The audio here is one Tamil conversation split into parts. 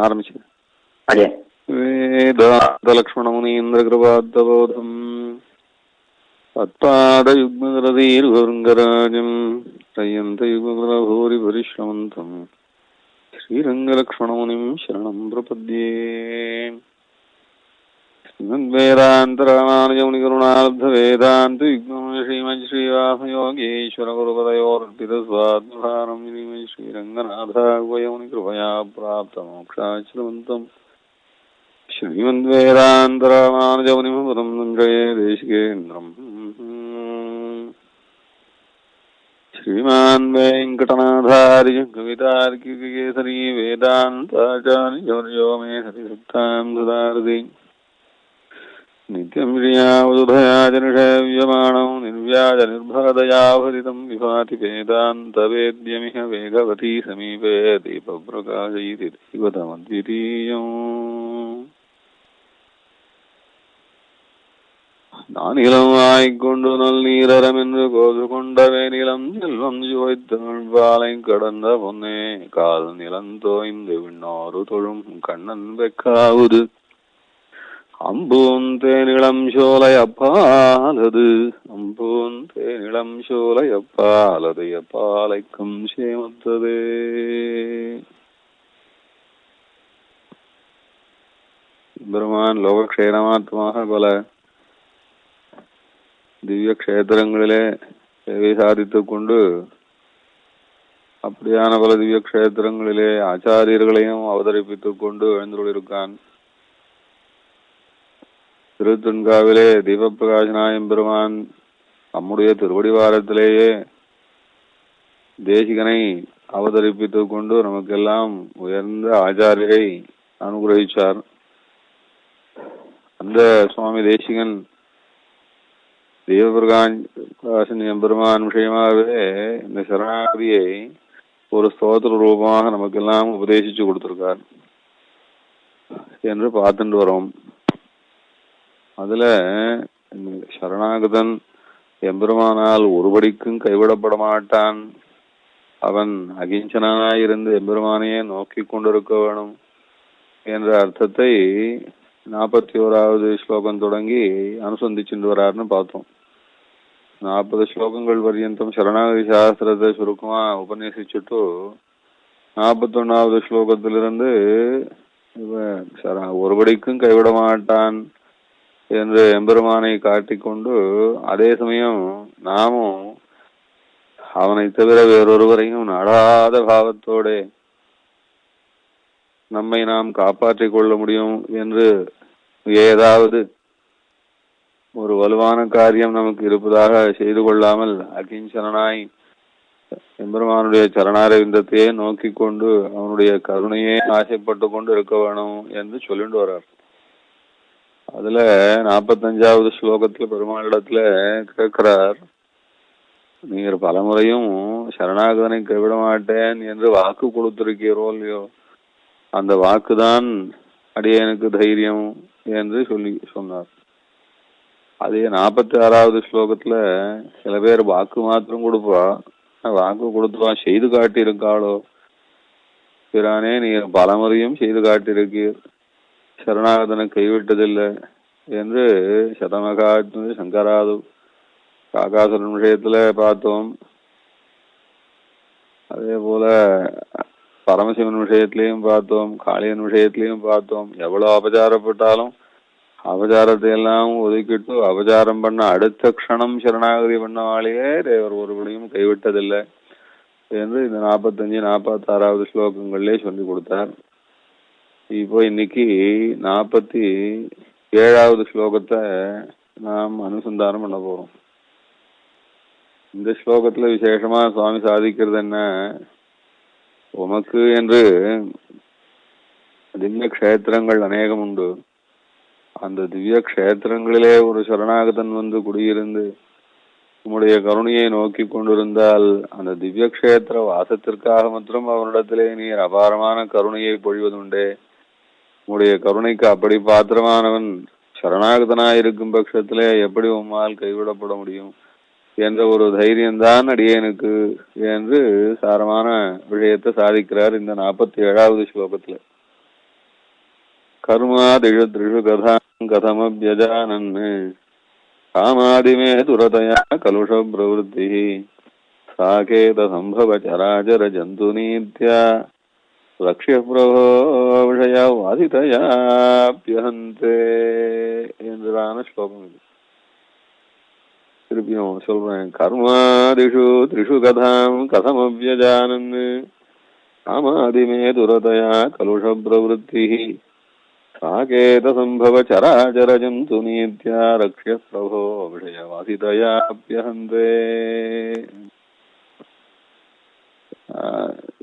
ஆரம்பிச்சு. வேதாந்த லக்ஷ்மண முனீந்திர கிருபாத்தபோதம் பத்பாத யுக்மகரதீர்வருங்கராஜம் தையந்த யுகபூரி பரிஷ்ரமந்தம் ஸ்ரீரங்கலக்ஷ்மணமுனிம் சரணம் பிரபத்யே. வேதாந்தராமானுஜமுனிகருணார்த்த வேதாந்த யுக்மம் ஸ்ரீமத் ஸ்ரீவாசயோகீஸ்வர குருபதயோர்பிதஸ்வாத்மபாரம் ஸ்ரீமத் ஸ்ரீரங்கநாதாவயமுனி கிருபயா பிராப்த மோக்ஷாச்சிரமந்தம் ஸ்ரீமத்வேதாந்தராமானுஜமுனிமபதம் சஞ்சயே தேசிகேந்திரம். श्रीमान् वेङ्कटनाथार्य कवितार्किकेसरी वेदान्ताचार्यवर्यो मे सतिसुक्तां सुधारति नित्यं श्रियावधुधया जनिषेव्यमाणौ निर्व्याजनिर्भरदया भरितं विभाति वेदान्तवेद्यमिह वेगवती समीपे दीपप्रकाशयति दैवतमद्वितीयम्. நானிலம் ஆய்கொண்டு நல் நீரரம் என்று கோது கொண்டவே நிலம் செல்வம் சுவைத்தமிழ்பாலை கடந்த பொன்னே கால் நிலந்தோய்ந்து விண்ணோரு தொழும் கண்ணன் வெக்காவுது அம்பூன் தேனிளம் சோலை அப்பாலது அம்பூன் தேனிளம் சோலை அப்பாலது அப்பாலைக்கும் சேமத்ததே. பெருமான் லோகக்ஷேமாத்மாக பல திவ்ய கஷேத்திரங்களிலே சேவை சாதித்துக் கொண்டு அப்படியான பல திவ்ய கஷேத்திரங்களிலே ஆச்சாரியர்களையும் அவதரிப்பித்துக் கொண்டு எழுந்துள்ளிருக்கான். திருத்தன்காவிலே தீபப்பிரகாசனாயம் பெருமான் நம்முடைய திருவடிவாரத்திலேயே தேசிகனை அவதரிப்பித்துக் கொண்டு நமக்கெல்லாம் உயர்ந்த ஆச்சாரியரை அனுகிரகிச்சார். அந்த சுவாமி தேசிகன் தீபப்பிரகாசன் எம்பெருமான் விஷயமாகவே இந்த சரணாகதியை ஒரு ஸ்தோத்திர ரூபமாக நமக்கெல்லாம் உபதேசிச்சு கொடுத்திருக்கார் என்று பார்த்துட்டு வரோம். அதுல சரணாகதன் எம்பெருமானால் ஒருபடிக்கும் கைவிடப்பட மாட்டான், அவன் அகிஞ்சனாயிருந்து எம்பெருமானையே நோக்கி கொண்டிருக்க வேணும் என்ற அர்த்தத்தை 41வது ஸ்லோகம் தொடங்கி அனுசந்திச்சுட்டு வராருன்னு பார்த்தோம். 40 ஸ்லோகங்கள் பர்யந்தம் சரணாகதி சாஸ்திரத்தை சுருக்கமா உபநேசிச்சுட்டு 41வது ஸ்லோகத்திலிருந்து ஒருபடிக்கும் கைவிட மாட்டான் என்று எம்பெருமானை காட்டிக்கொண்டு அதே சமயம் நாமும் அவனை தவிர வேறொருவரையும் நாடாத பாவத்தோட நம்மை நாம் காப்பாற்றிக் கொள்ள முடியும் என்று ஏதாவது ஒரு வலுவான காரியம் நமக்கு இருப்பதாக செய்து கொள்ளாமல் அகிஞ்சனாய் எம்பெருமானுடைய சரணாரவிந்தத்தையே நோக்கி கொண்டு அவனுடைய கருணையே ஆசைப்பட்டு கொண்டு இருக்க வேணும் என்று சொல்லிட்டு வர்றார். அதுல 45வது ஸ்லோகத்துல பெருமாளிடத்துல கேட்கிறார், நீர் பலமுறையும் சரணாகதனை கைவிட மாட்டேன் என்று வாக்கு கொடுத்திருக்கிறோ இல்லையோ, அந்த வாக்குதான் அடியனுக்கு தைரியம் என்று சொன்னார். அதே 46வது ஸ்லோகத்துல சில பேர் வாக்கு மாத்திரம் கொடுப்பா, வாக்கு கொடுத்துவா செய்து காட்டி இருக்காளோ, பிறானே நீர் பலமுறையும் செய்து காட்டியிருக்கீர், சரணாகதனை கைவிட்டதில்லை என்று சதமகாத்து சங்கராது காகாசுரன் விஷயத்துல பார்த்தோம். அதே போல பரமசிவன் விஷயத்திலையும் பார்த்தோம், காளியன் விஷயத்திலையும் பார்த்தோம். எவ்வளவு அபச்சாரப்பட்டாலும் அபச்சாரத்தை எல்லாம் ஒதுக்கிட்டு அபச்சாரம் பண்ண அடுத்த க்ஷணம் சரணாகதி பண்ணவாலேயே தேவர் ஒருவனையும் கைவிட்டதில்லை என்று இந்த 45, 46வது ஸ்லோகங்கள்லே சொல்லி கொடுத்தார். இப்போ இன்னைக்கு 47வது ஸ்லோகத்தை நாம் அனுசந்தானம் பண்ண போறோம். இந்த ஸ்லோகத்துல விசேஷமா சுவாமி சாதிக்கிறது என்ன, உமக்கு என்று திவ்ய கஷேத்திரங்கள் அநேகம் உண்டு. அந்த திவ்ய கஷேத்திரங்களிலே ஒரு சரணாகதன் வந்து குடியிருந்து உம்முடைய கருணையை நோக்கி கொண்டிருந்தால் அந்த திவ்ய கஷேத்திர வாசத்திற்காக மற்றும் அவனிடத்திலே நீர் அபாரமான கருணையை பொழிவதுண்டே. உம்முடைய கருணைக்கு அப்படி பாத்திரமானவன் சரணாகதனாயிருக்கும் பட்சத்திலே எப்படி உம்மால் கைவிடப்பட முடியும் என்ற ஒரு தைரியம்தான் அடியேனுக்கு என்று சாரமான விஷயத்தை சாதிக்கிறார் இந்த 47வது ஸ்லோகத்துல. கர்மாதிஷு த்ரிஷு கதாம் கதமப்யஜானன் காமாதிமே துரதயா கலுஷ பிரவருத்தி சாகேத சம்பவ சராஜர ஜந்து நீத்யா லக்ஷ்ய பிரபோ விஷய வாதிதயாப்யஹந்தே என்றான ஸ்லோகம் இது. திருப்பியும் சொல்றேன். கர்மாதிஷு த்ரிஷு கதாம் கதமவ்யஜானன் காமாதிமே துரதயா கலுஷ பிரவருத்தி சாகேத சம்பவ சராஜர ஜந்து நீத்யா ரக்ஷ்ய பிரபோ விஷய வாதிதயாப்யஹந்தே.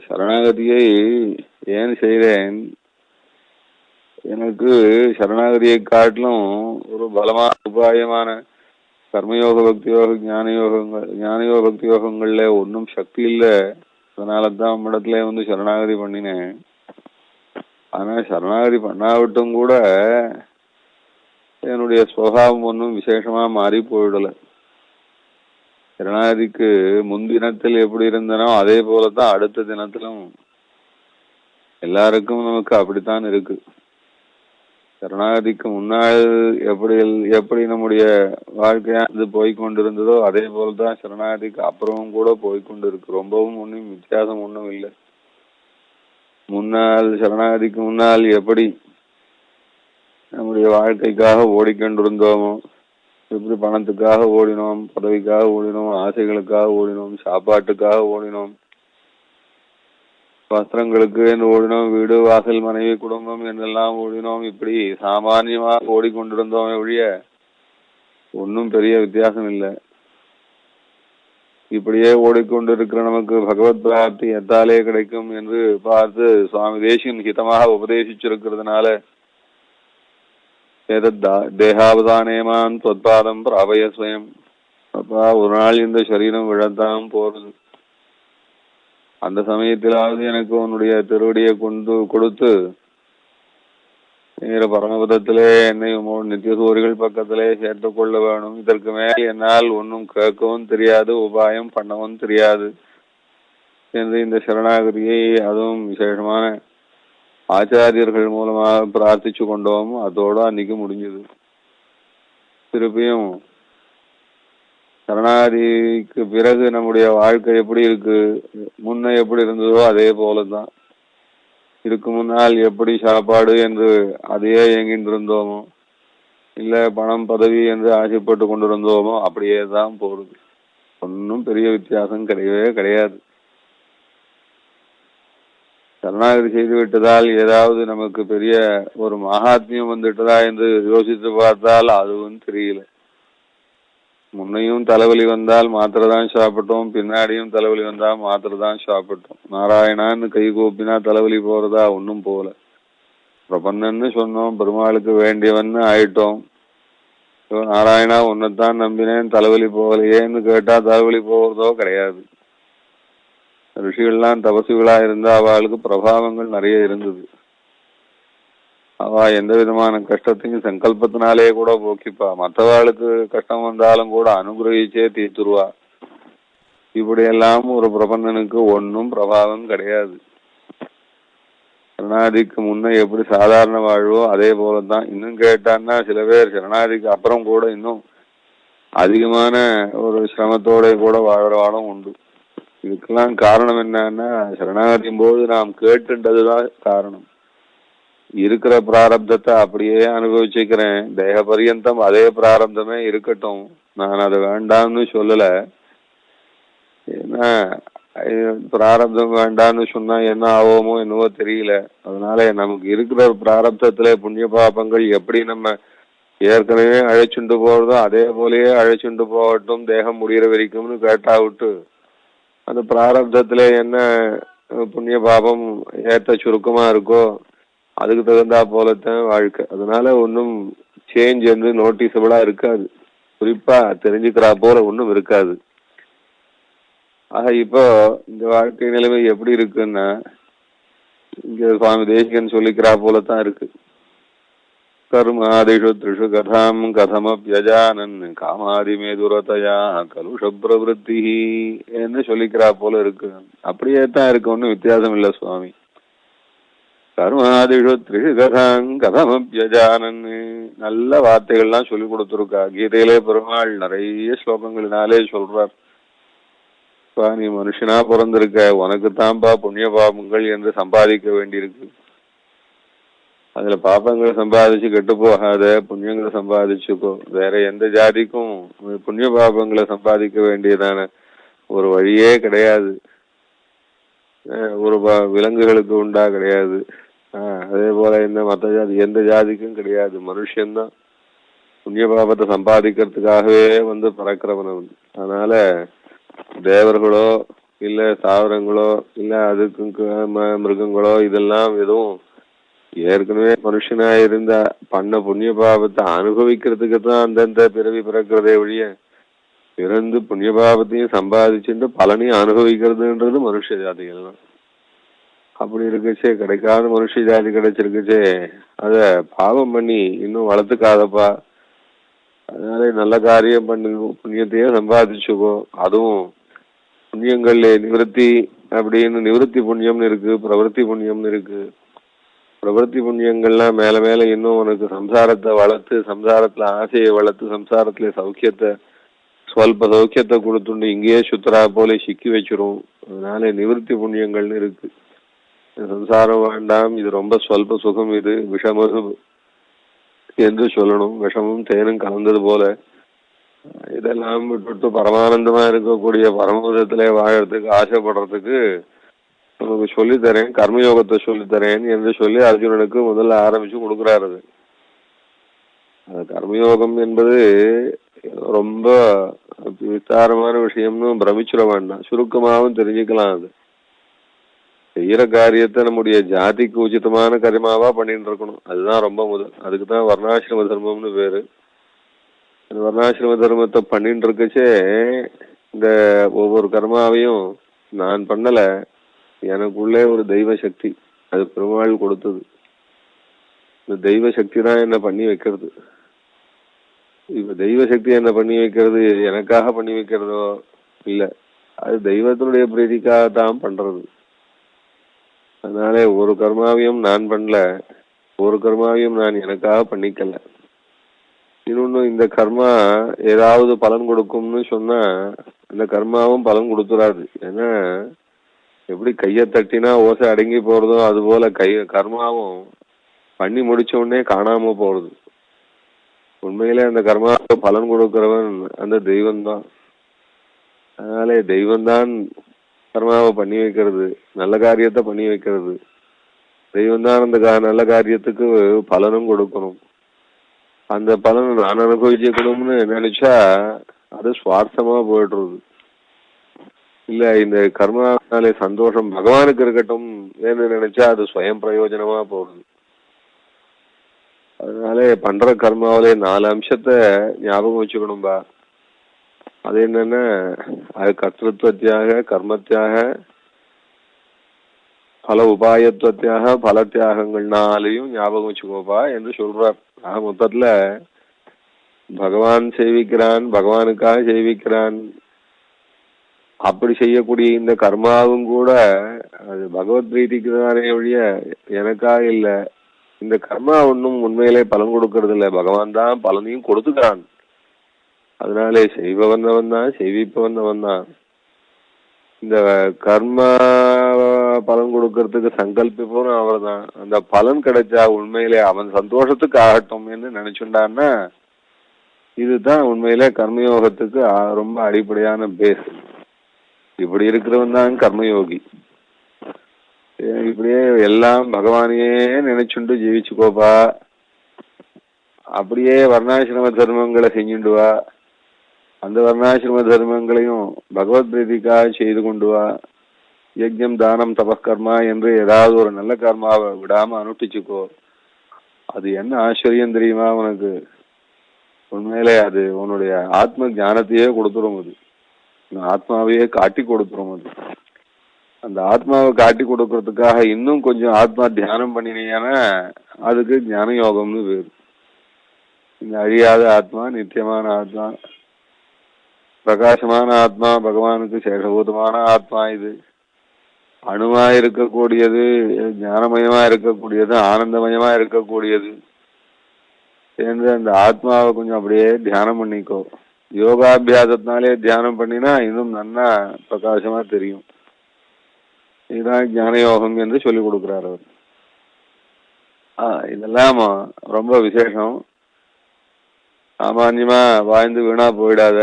சரணாகதியை ஏன் செய்கிறேன்? எனக்கு சரணாகதியை காட்டிலும் ஒரு பலமான உபாயமான கர்மயோக பக்தி யோக ஞானயோக பக்தி யோகங்கள்ல ஒன்றும் சக்தி இல்லை. அதனால தான் இடத்துல வந்து சரணாகதி பண்ணினேன். ஆனா சரணாகதி பண்ணாவிட்டும் கூட என்னுடைய சுபாவம் ஒன்றும் விசேஷமா மாறி போயிடல. சரணாகதிக்கு முன்தினத்தில் எப்படி இருந்தனோ அதே போலதான் அடுத்த தினத்திலும் எல்லாருக்கும் நமக்கு அப்படித்தான் இருக்கு. சரணாகதிக்கு முன்னாள் எப்படி நம்முடைய வாழ்க்கையானது போய்கொண்டிருந்ததோ அதே போலதான் சரணாகதிக்கு அப்புறமும் கூட போய்கொண்டு இருக்கு. ரொம்பவும் ஒன்றும் வித்தியாசம் ஒன்றும் இல்லை. சரணாகதிக்கு முன்னால் எப்படி நம்முடைய வாழ்க்கைக்காக ஓடிக்கொண்டிருந்தோமோ, எப்படி பணத்துக்காக ஓடினோம், பதவிக்காக ஓடினோம், ஆசைகளுக்காக ஓடினோம், சாப்பாட்டுக்காக ஓடினோம், வஸ்திரங்களுக்கு என்று ஓடினோம், வீடு வாசல் மனைவி குடும்பம் என்றெல்லாம் ஓடினோம். இப்படி சாமானியமாக ஓடிக்கொண்டிருந்தோமே ஒழிய ஒன்றும் பெரிய வித்தியாசம் இல்லை. இப்படியே ஓடிக்கொண்டிருக்கிற நமக்கு பகவத் பிராப்தி எத்தாலே கிடைக்கும் என்று பார்த்து சுவாமி தேசிகன் ஹிதமாக உபதேசிச்சிருக்கிறதுனால தேகாவதானேமான் தொத்பாதம் பிராபய ஸ்வயம். அப்பா, ஒரு நாள் இந்த சரீரம் விழத்தான் போறது. அந்த சமயத்திலாவது எனக்கு உன்னுடைய திருவடியை கொடுத்து நேர பரமபதத்திலே என்னை நித்திய சூரிகள் பக்கத்திலே சேர்த்துக் கொள்ள வேணும். இதற்கு மேல் என்னால் ஒன்றும் கேட்கவும் தெரியாது, உபாயம் பண்ணவும் தெரியாது என்று இந்த சரணாகதியை அதுவும் விசேஷமான ஆச்சாரியர்கள் மூலமாக பிரார்த்திச்சு கொண்டோம். அதோட அன்னைக்கு முடிஞ்சது. திருப்பியும் சரணாகதிக்கு பிறகு நம்முடைய வாழ்க்கை எப்படி இருக்கு, முன்ன எப்படி இருந்ததோ அதே போலதான் இதுக்கு முன்னால் எப்படி சாப்பாடு என்று அதையே இயங்கின்றிருந்தோமோ, இல்ல பணம் பதவி என்று ஆசைப்பட்டு கொண்டிருந்தோமோ அப்படியே தான் போறது. ஒன்றும் பெரிய வித்தியாசம் கிடையவே கிடையாது. சரணாகதி செய்து விட்டதால் ஏதாவது நமக்கு பெரிய ஒரு மகாத்மியம் வந்துட்டதா என்று யோசித்து பார்த்தால் அதுவும் தெரியல. முன்னையும் தலைவலி வந்தால் மாத்திரதான் சாப்பிட்டோம், பின்னாடியும் தலைவலி வந்தால் மாத்திரதான் சாப்பிட்டோம். நாராயணான்னு கை கூப்பினா தலைவலி போறதா? ஒன்றும் போல. பிரபன்னன்னு சொன்னோம், பெருமாளுக்கு வேண்டியவன்னு ஆயிட்டோம். நாராயணா உன்னைத்தான் நம்பினேன், தலைவலி போகலையேன்னு கேட்டா தலைவலி போகிறதோ கிடையாது. ரிஷிகள்லாம் தபசுகளா இருந்தா அவளுக்கு பிரபாவங்கள் நிறைய இருந்தது. அவ எந்த விதமான கஷ்டத்தையும் சங்கல்பத்தினாலே கூட போக்கிப்பா. மற்றவாளுக்கு கஷ்டம் வந்தாலும் கூட அனுகிரகிச்சே தீர்த்துருவா. இப்படியெல்லாம் ஒரு பிரபந்தனுக்கு ஒன்றும் பிரபாவம் கிடையாது. சரணாதிக்கு முன்ன எப்படி சாதாரண வாழ்வோ அதே போலதான். இன்னும் கேட்டான்னா சில பேர் சரணாதிக்கு அப்புறம் கூட இன்னும் அதிகமான ஒரு சிரமத்தோட கூட வாழறவாளும் உண்டு. இதுக்கெல்லாம் காரணம் என்னன்னா, சரணாகதியும் போது நாம் கேட்டுன்றதுதான் காரணம். இருக்கிற பிராரப்தத்தை அப்படியே அனுபவிச்சுக்கிறேன், தேக பரியந்தம் அதே பிராரப்தமே இருக்கட்டும், நான் அதை வேண்டாம்னு சொல்லல. ஏன்னா பிராரப்தம் வேண்டாம்னு சொன்னா என்ன ஆவோமோ என்னவோ தெரியல. அதனால நமக்கு இருக்கிற பிராரப்தத்துல புண்ணிய பாபங்கள் எப்படி நம்ம ஏற்கனவே அழைச்சுண்டு போறதோ அதே போலயே அழைச்சுண்டு போகட்டும், தேகம் முடிகிற வரைக்கும்னு கேட்டா விட்டு அந்த பிராரப்தத்துல என்ன புண்ணிய பாபம் ஏற்ற சுருக்கமா இருக்கோ அதுக்கு தகுந்தா போலத்தான் வாழ்க்கை. அதனால ஒன்றும் சேஞ்ச் வந்து நோட்டீஸபிளா இருக்காது, குறிப்பா தெரிஞ்சுக்கிறா போல ஒன்றும் இருக்காது. ஆக இப்போ இந்த வாழ்க்கை நிலைமை எப்படி இருக்குன்னா, இங்க சுவாமி தேசிகன் சொல்லிக்கிறா போலத்தான் இருக்கு. கர்மாதிஷு த்ரிஷு கதாம் கதமப்யஜானன் காமாதிமே துரதயா கலுஷ பிரவருத்தி என்று சொல்லிக்கிறா போல இருக்கு. அப்படியே தான் இருக்கு, ஒன்னும் வித்தியாசம் இல்ல சுவாமி. கர்மாதிஷு த்ரிஷு கதாம் கதமப்யஜானன், நல்ல வார்த்தைகள்லாம் சொல்லி கொடுத்துருக்கா. கீதையிலே பெருமாள் நிறைய ஸ்லோகங்களினாலே சொல்றார், நீ மனுஷனா பிறந்திருக்க, உனக்கு தான்பா புண்ணிய பாபங்கள் என்று சம்பாதிக்க வேண்டியிருக்கு. அதுல பாப்பங்களை சம்பாதிச்சு கெட்டு போகாத, புண்ணியங்களை சம்பாதிச்சுக்கோ. வேற எந்த ஜாதிக்கும் புண்ணிய பாபங்களை சம்பாதிக்க வேண்டியதான ஒரு வழியே கிடையாது. ஒரு விலங்குகளுக்கு உண்டா கிடையாது. அதே போல இந்த மற்ற ஜாதி எந்த ஜாதிக்கும் கிடையாது. மனுஷன்தான் புண்ணிய பாபத்தை சம்பாதிக்கிறதுக்காகவே பிறக்கிறவன். அதனால தேவர்களோ இல்ல தாவரங்களோ இல்ல அதுக்கு மிருகங்களோ இதெல்லாம் எதுவும் ஏற்கனவே மனுஷனா இருந்த பண்ண புண்ணிய பாவத்தை அனுபவிக்கிறதுக்கு தான் அந்தந்த பிறவி பிறக்கிறதே ஒழிய பிறந்து புண்ணிய பாவத்தையும் சம்பாதிச்சுட்டு பலனையும் அனுபவிக்கிறதுன்றது மனுஷ ஜாதிகள் தான். அப்படி இருக்குச்சே, கிடைக்காத மனுஷ ஜாதி கிடைச்சிருக்குச்சே, அத பாவம் பண்ணி இன்னும் வளர்த்துக்காதப்பா. அதனால நல்ல காரியம் பண்ணி புண்ணியத்தையே சம்பாதிச்சுக்கோ. அதுவும் புண்ணியங்கள்ல நிவர்த்தி அப்படின்னு நிவர்த்தி புண்ணியம்னு இருக்கு, பிரவருத்தி புண்ணியம்னு இருக்கு. பிரவருத்தி புண்ணியங்கள்லாம் மேல மேல இன்னும் உனக்கு சம்சாரத்தை வளர்த்து, சம்சாரத்துல ஆசையை வளர்த்து, சம்சாரத்துல சௌக்கியத்தை ஸ்வல்ப சௌக்கியத்தை கொடுத்துண்டு இங்கேயே சுத்தரா போல சிக்கி வச்சிரும். அதனால நிவர்த்தி புண்ணியங்கள்னு இருக்கு. சம்சாரம் வேண்டாம், இது ரொம்ப ஸ்வல்ப சுகம், இது விஷமது என்று சொல்லணும். விஷமும் தேனும் கலந்தது போல இதெல்லாம் விட்டு பரமானந்தமா இருக்கக்கூடிய பரமபதத்திலே வாழறதுக்கு ஆசைப்படுறதுக்கு உனக்கு சொல்லித்தரேன், கர்மயோகத்தை சொல்லித்தரேன் என்று சொல்லி அர்ஜுனனுக்கு முதல்ல ஆரம்பிச்சு கொடுக்குறாரு. அது கர்மயோகம் என்பது ரொம்ப விஸ்தாரமான விஷயம்னு பிரமிச்சிட வேண்டாம், சுருக்கமாகவும் தெரிஞ்சுக்கலாம். அது செய்யற காரியத்தை நம்முடைய ஜாதிக்கு உச்சிதமான கர்மாவா பண்ணிட்டு இருக்கணும். அதுதான் ரொம்ப முதல். அதுக்குதான் வர்ணாசிரம தர்மம்னு பேரு. அந்த வர்ணாசிரம தர்மத்தை பண்ணிட்டு இருக்கச்சே இந்த ஒவ்வொரு கர்மாவையும் நான் பண்ணல, எனக்குள்ளே ஒரு தெய்வ சக்தி, அது பெருமாள் கொடுத்தது. இந்த தெய்வ சக்தி தான் என்ன பண்ணி வைக்கிறது. இப்ப தெய்வ சக்தி என்ன பண்ணி வைக்கிறது எனக்காக பண்ணி வைக்கிறதோ இல்ல, அது தெய்வத்தினுடைய பிரீதிக்காக தான் பண்றது. அதனால ஒரு கர்மாவையும் நான் பண்ணல, ஒரு கர்மாவையும் நான் எனக்காக பண்ணிக்கல. இன்னொன்னு, இந்த கர்மா ஏதாவது பலன் கொடுக்கும்னு சொன்னா அந்த கர்மாவும் பலன் கொடுத்துடாது. ஏன்னா எப்படி கையை தட்டினா ஓசை அடங்கி போறதோ அது போல கர்மாவும் பண்ணி முடிச்ச உடனே காணாம போறது. உண்மையிலே அந்த கர்மாவுக்கு பலன் கொடுக்கிறவன் அந்த தெய்வம்தான். அதனாலே தெய்வம்தான் கர்மாவை பண்ணி வைக்கிறது, நல்ல காரியத்தை பண்ணி வைக்கிறது. தெய்வம்தான் அந்த நல்ல காரியத்துக்கு பலனும் கொடுக்கணும். அந்த பலன் நான் அனுபவிச்சுக்கணும்னு நினைச்சா அது சுவார்த்தமா போயிடுறது. இல்ல இந்த கர்மானாலே சந்தோஷம் பகவானுக்கு இருக்கட்டும் என்று நினைச்சா அது சுயம் பிரயோஜனமா போகுது. அதனால பண்ற கர்மாவிலே 4 அம்சத்தை ஞாபகம் வச்சுக்கணும்பா. அது என்னன்னா, அது கர்த்தத்வத்தியாக, கர்மத்தியாக, பல உபாயத்துவத்தியாக, பல தியாகங்கள் 4ஐயும் ஞாபகம் வச்சுக்கோப்பா என்று சொல்றார். மொத்தத்துல பகவான் சேவிக்கிறான், பகவானுக்காக சேவிக்கிறான். அப்படி செய்யக்கூடிய இந்த கர்மாவும் கூட அது பகவத் பிரீதிக்கு தானே ஒழிய எனக்காக இல்ல. இந்த கர்மா ஒன்றும் உண்மையிலே பலன் கொடுக்கறது இல்லை, பகவான் தான் பலனையும் கொடுத்துக்கிறான். அதனாலே செய்பவன் தான், செய்விப்பவன் தான். இந்த கர்மா பலன் கொடுக்கறதுக்கு சங்கல்பிப்பவனும் அவர் தான். அந்த பலன் கிடைச்சா உண்மையிலே அவன் சந்தோஷத்துக்கு ஆகட்டும் என்று நினைச்சுட்டான்னா இதுதான் உண்மையிலே கர்மயோகத்துக்கு ரொம்ப அடிப்படையான பேஸ். இப்படி இருக்கிறவன் தான் கர்மயோகி. இப்படியே எல்லாம் பகவானையே நினைச்சுண்டு ஜீவிச்சுக்கோப்பா. அப்படியே வர்ணாசிரம தர்மங்களை செஞ்சுண்டு வா. அந்த வர்ணாசிரம தர்மங்களையும் பகவத் பிரீதிக்காக செய்து கொண்டு வா. யஜ்ஞம், தானம், தபஸ்கர்மா என்று ஏதாவது ஒரு நல்ல கர்மாவை விடாம அனுஷ்டிச்சுக்கோ. அது என்ன ஆச்சரியம் தெரியுமா உனக்கு? உண்மையிலே அது உன்னுடைய ஆத்ம ஞானத்தையே கொடுத்துரும். அது ஆத்மாவையே காட்டி கொடுத்துரும். அது அந்த ஆத்மாவை காட்டி கொடுக்கறதுக்காக இன்னும் கொஞ்சம் ஆத்மா தியானம் பண்ணினீங்கன்னா அதுக்கு ஞான யோகம்னு பேரு. இந்த அழியாத ஆத்மா, நித்தியமான ஆத்மா, பிரகாசமான ஆத்மா, பகவானுக்கு சேஷபூதமான ஆத்மா. இது அணுவா இருக்கக்கூடியது, ஞானமயமா இருக்கக்கூடியது, ஆனந்தமயமா இருக்கக்கூடியது என்று அந்த ஆத்மாவை கொஞ்சம் அப்படியே தியானம் பண்ணிக்கோ. யோகாபியாசத்தினாலே தியானம் பண்ணினா இன்னும் நன்னா பிரகாசமா தெரியும். இதுதான் ஞான யோகம் என்று சொல்லிக் கொடுக்கிறார் அவர். இதெல்லாம் ரொம்ப விசேஷம். சாமான்யமா வாழ்ந்து வீணா போயிடாத,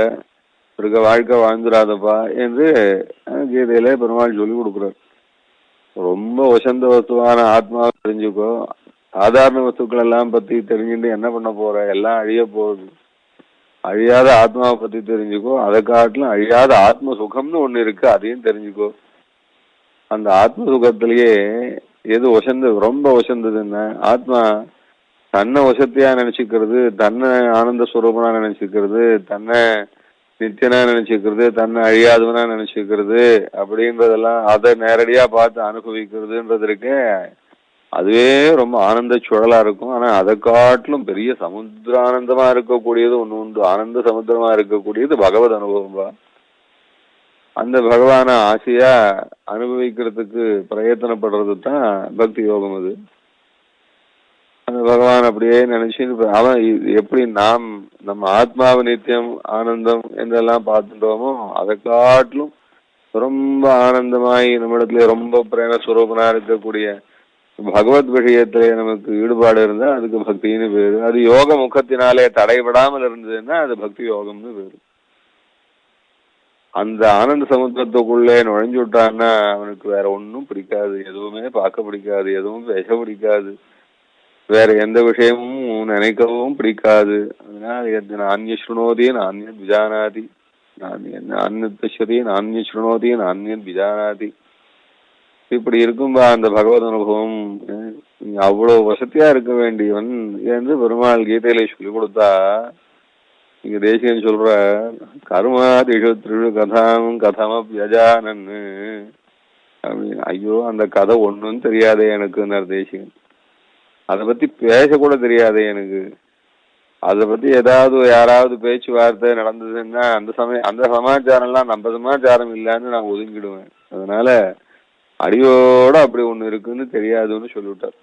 இருக்க வாழ்க்கை வாழ்ந்துடாதப்பா என்று கீதையில பெருமாள் சொல்லி கொடுக்குறார். ரொம்ப வசந்த வஸ்துவான ஆத்மாவை தெரிஞ்சுக்கோ. சாதாரண வஸ்துக்கள் எல்லாம் பத்தி தெரிஞ்சுட்டு என்ன பண்ண போற, எல்லாம் அழிய போகுது. அழியாத ஆத்மாவை பத்தி தெரிஞ்சுக்கோ. அதை காட்டிலும் அழியாத ஆத்ம சுகம்னு ஒண்ணு இருக்கு, அதையும் தெரிஞ்சுக்கோ. அந்த ஆத்ம சுகத்திலேயே எது வசந்து, ரொம்ப வசந்ததுன்னா ஆத்மா தன்னை வசத்தியா நினைச்சுக்கிறது, தன்னை ஆனந்த ஸ்வரூபனா நினைச்சுக்கிறது, தன்னை நித்தியனா நினைச்சுக்கிறது, தன்னை அழியாதவனா நினைச்சுக்கிறது அப்படின்றதெல்லாம் அதை நேரடியா பார்த்து அனுபவிக்கிறதுன்றது இருக்கு. அதுவே ரொம்ப ஆனந்த சுழலா இருக்கும். ஆனா அதை காட்டிலும் பெரிய சமுத்திர ஆனந்தமா இருக்கக்கூடியது ஒண்ணு உண்டு. ஆனந்த சமுத்திரமா இருக்கக்கூடியது பகவத் அனுபவம்பா. அந்த பகவான ஆசையா அனுபவிக்கிறதுக்கு பிரயத்தனப்படுறது தான் பக்தி யோகம். அது அந்த பகவான் அப்படியே நினைச்சு அவன் எப்படி நாம் நம்ம ஆத்மாவை நித்தியம் ஆனந்தம் என்றெல்லாம் பார்த்துட்டோமோ அதை காட்டிலும் ரொம்ப ஆனந்தமாய் நம்மிடத்துல ரொம்ப பிரேமஸ்வரூபனா இருக்கக்கூடிய பகவத் விஷயத்திலே நமக்கு ஈடுபாடு இருந்தா அதுக்கு பக்தின்னு பேரு. அது யோக முகத்தினாலே தடைபடாமல் இருந்ததுன்னா அது பக்தி யோகம்னு பேரு. அந்த ஆனந்த சமுத்திரத்துக்குள்ளே நுழைஞ்சு விட்டான்னா அவனுக்கு வேற ஒன்னும் பிடிக்காது, எதுவுமே பார்க்க பிடிக்காது, எதுவும் பேச பிடிக்காது, வேற எந்த விஷயமும் நினைக்கவும் பிடிக்காது. அதனால நானிய ஸ்ருணோதி நானிய விஜானாதி, நானியத்தி நானிய ஸ்ருணோதி நானிய விஜானாதி. இப்படி இருக்கும்பா அந்த பகவத் அனுபவம். அவ்வளவு வசதியா இருக்க வேண்டியவன் என்று பெருமாள் கீதையில சொல்லி கொடுத்தா. இங்க தேசியன் சொல்ற கர்மாதிஷு திரு கதாம் கதம வியஜானன்னு அப்படின்னு. ஐயோ அந்த கதை ஒண்ணும் தெரியாதே எனக்குன்னார் தேசியன். அதை பத்தி பேசக்கூட தெரியாதே எனக்கு. அதை பத்தி ஏதாவது யாராவது பேச்சுவார்த்தை நடந்ததுன்னா அந்த சமாச்சாரம் எல்லாம் நம்ம சமாச்சாரம் இல்லைன்னு நான் ஒதுங்கிடுவேன். அதனால அடியோட அப்படி ஒண்ணு இருக்குன்னு தெரியாதுன்னு சொல்லிவிட்டார்.